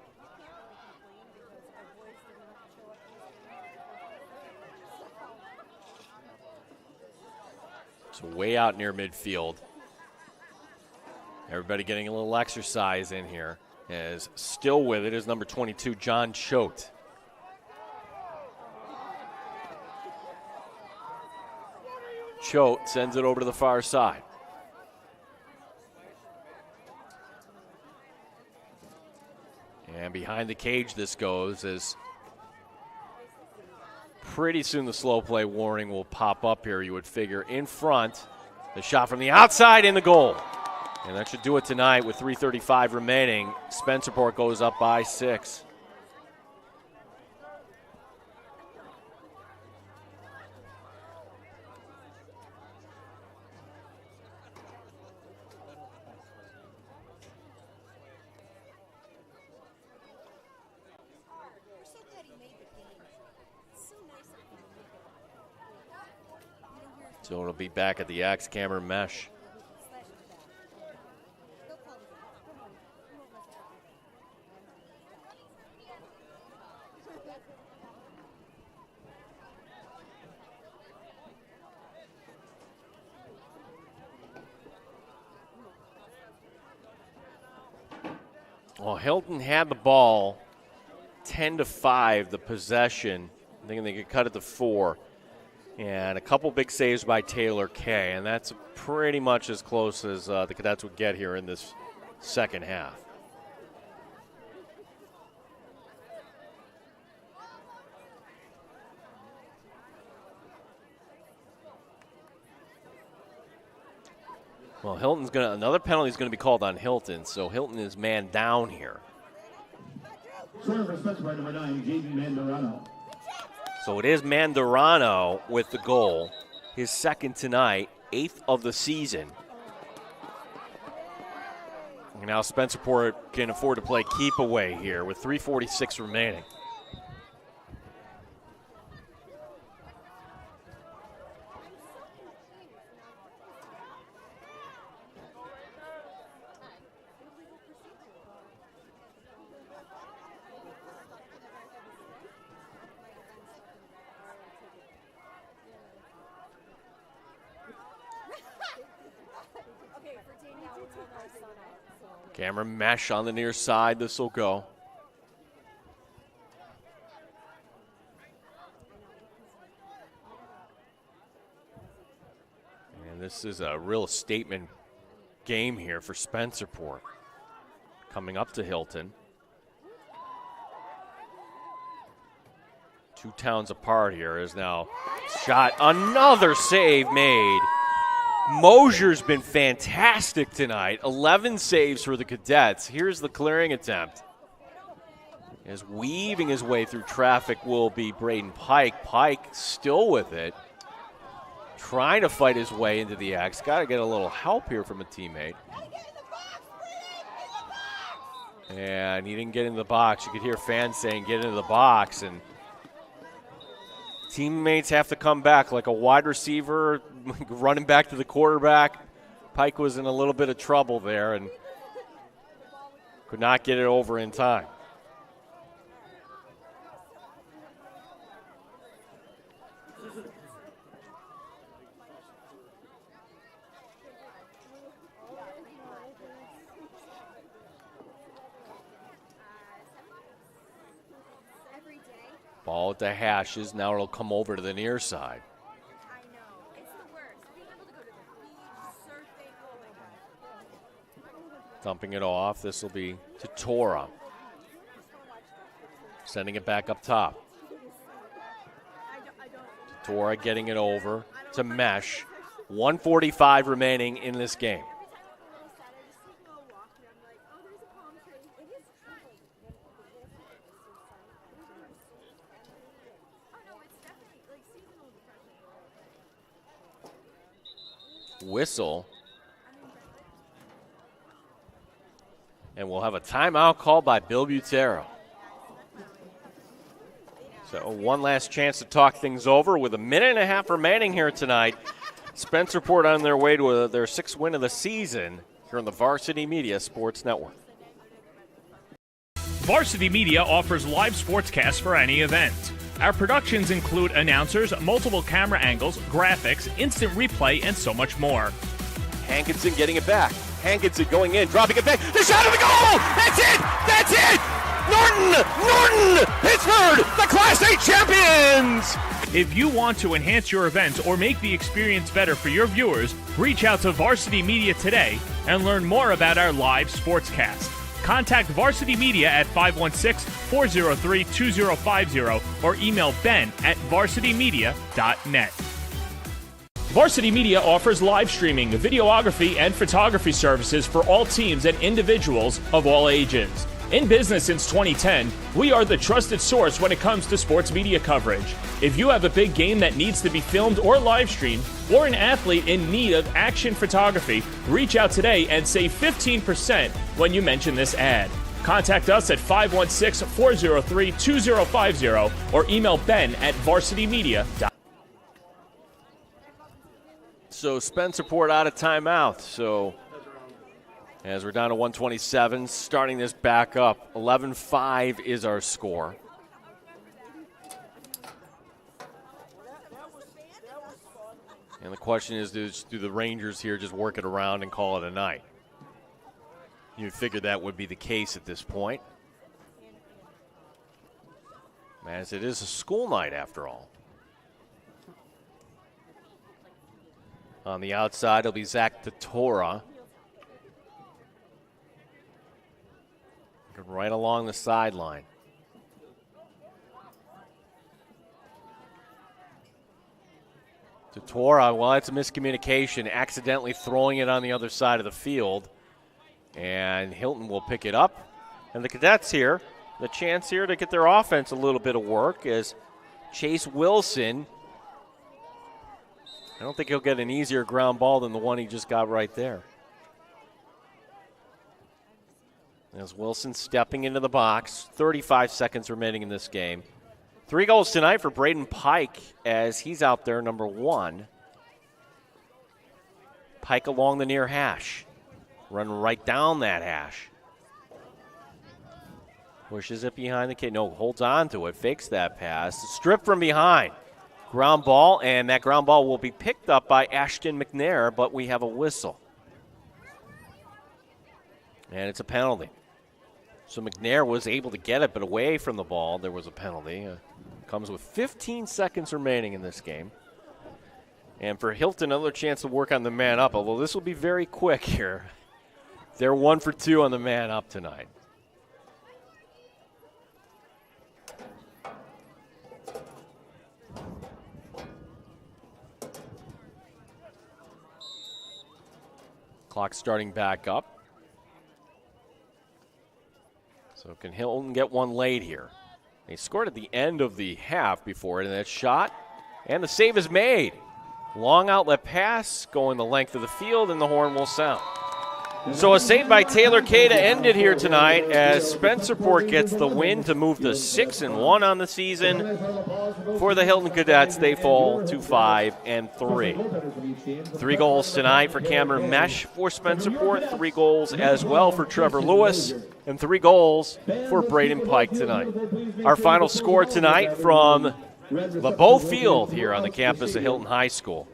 So way out near midfield. Everybody getting a little exercise in here. As still with it is number 22, John Choate. Choate sends it over to the far side. And behind the cage this goes as pretty soon the slow play warning will pop up here, you would figure. In front, the shot from the outside in the goal. And that should do it tonight with 3:35 remaining. Spencerport goes up by 6. So it'll be back at the Axe Camera Mesh. Well, Hilton had the ball 10-5, the possession. I think they could cut it to 4. And a couple big saves by Taylor Kay, and that's pretty much as close as the Cadets would get here in this second half. Well, another penalty is going to be called on Hilton, so Hilton is man down here. Scoring for Spencerport, number 9, Jaden Mandorano. So it is Mandorano with the goal. His second tonight, 8th of the season. And now Spencerport can afford to play keep away here with 3:46 remaining. Camera mesh on the near side. This will go. And this is a real statement game here for Spencerport. Coming up to Hilton. 2 towns apart here is now shot. Another save made. Mosier's been fantastic tonight. 11 saves for the Cadets. Here's the clearing attempt. As weaving his way through traffic will be Braden Pike. Pike still with it. Trying to fight his way into the Axe. Got to get a little help here from a teammate. And he didn't get in the box. You could hear fans saying, get into the box. And teammates have to come back like a wide receiver running back to the quarterback. Pike was in a little bit of trouble there and could not get it over in time. Ball at the hashes. Now it'll come over to the near side. Dumping it off. This will be to Tora. Sending it back up top. Tora getting it over to Mesh. 1:45 remaining in this game. Whistle. And we'll have a timeout called by Bill Butero. So one last chance to talk things over with a minute and a half remaining here tonight. Spencerport on their way to their 6th win of the season here on the Varsity Media Sports Network. Varsity Media offers live sportscasts for any event. Our productions include announcers, multiple camera angles, graphics, instant replay, and so much more. Hankinson getting it back. Hankinson going in, dropping it back. The shot of the goal! That's it! That's it! Norton! Pittsburgh, the Class A champions! If you want to enhance your event or make the experience better for your viewers, reach out to Varsity Media today and learn more about our live sportscast. Contact Varsity Media at 516-403-2050 or email ben@varsitymedia.net. Varsity Media offers live streaming, videography, and photography services for all teams and individuals of all ages. In business since 2010, we are the trusted source when it comes to sports media coverage. If you have a big game that needs to be filmed or live streamed, or an athlete in need of action photography, reach out today and save 15% when you mention this ad. Contact us at 516-403-2050 or email ben@varsitymedia.net. So Spencerport out of timeout. So as we're down to 127, starting this back up. 11-5 is our score. And the question is, do the Rangers here just work it around and call it a night? You'd figure that would be the case at this point, as it is a school night after all. On the outside, it'll be Zach Totora. Right along the sideline. Totora, well, it's a miscommunication, accidentally throwing it on the other side of the field. And Hilton will pick it up. And the Cadets here, the chance here to get their offense a little bit of work as Chase Wilson, I don't think he'll get an easier ground ball than the one he just got right there. As Wilson stepping into the box, 35 seconds remaining in this game. 3 goals tonight for Braden Pike as he's out there, number 1. Pike along the near hash. Run right down that hash. Pushes it behind the no, holds on to it, fakes that pass. Strip from behind. Ground ball, and that ground ball will be picked up by Ashton McNair, but we have a whistle. And it's a penalty. So McNair was able to get it, but away from the ball, there was a penalty. Comes with 15 seconds remaining in this game. And for Hilton, another chance to work on the man up, although this will be very quick here. They're 1 for 2 on the man up tonight. Clock starting back up. So can Hilton get one late here? They scored at the end of the half before it, and that shot, and the save is made. Long outlet pass going the length of the field, and the horn will sound. So a save by Taylor Kay to end it here tonight as Spencerport gets the win to move to 6-1 on the season. For the Hilton Cadets, they fall to 5-3. 3 goals tonight for Cameron Mesh for Spencerport, 3 goals as well for Trevor Lewis, and 3 goals for Braden Pike tonight. Our final score tonight from LeBeau Field here on the campus of Hilton High School.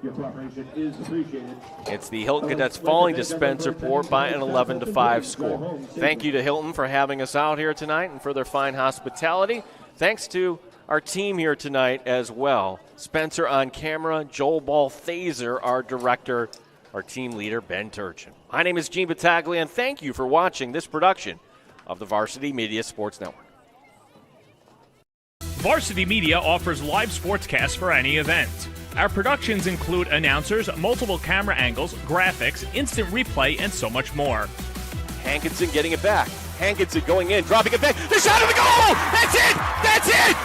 It's the Hilton Cadets falling to Spencerport by an 11-5 score. Thank you to Hilton for having us out here tonight and for their fine hospitality. Thanks to our team here tonight as well. Spencer on camera, Joel Balthaser, our director, our team leader, Ben Turchin. My name is Gene Battaglia, and thank you for watching this production of the Varsity Media Sports Network. Varsity Media offers live sportscasts for any event. Our productions include announcers, multiple camera angles, graphics, instant replay, and so much more. Hankinson getting it back. Hankinson going in, dropping it back. The shot of the goal! That's it! That's it!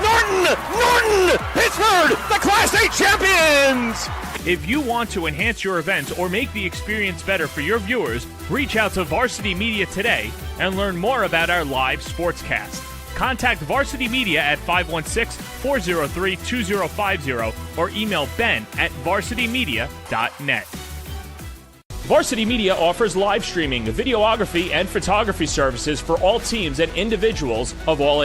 Norton! Pittsburgh, the Class A champions! If you want to enhance your event or make the experience better for your viewers, reach out to Varsity Media today and learn more about our live sportscast. Contact Varsity Media at 516-403-2050 or email ben@varsitymedia.net. Varsity Media offers live streaming, videography, and photography services for all teams and individuals of all ages.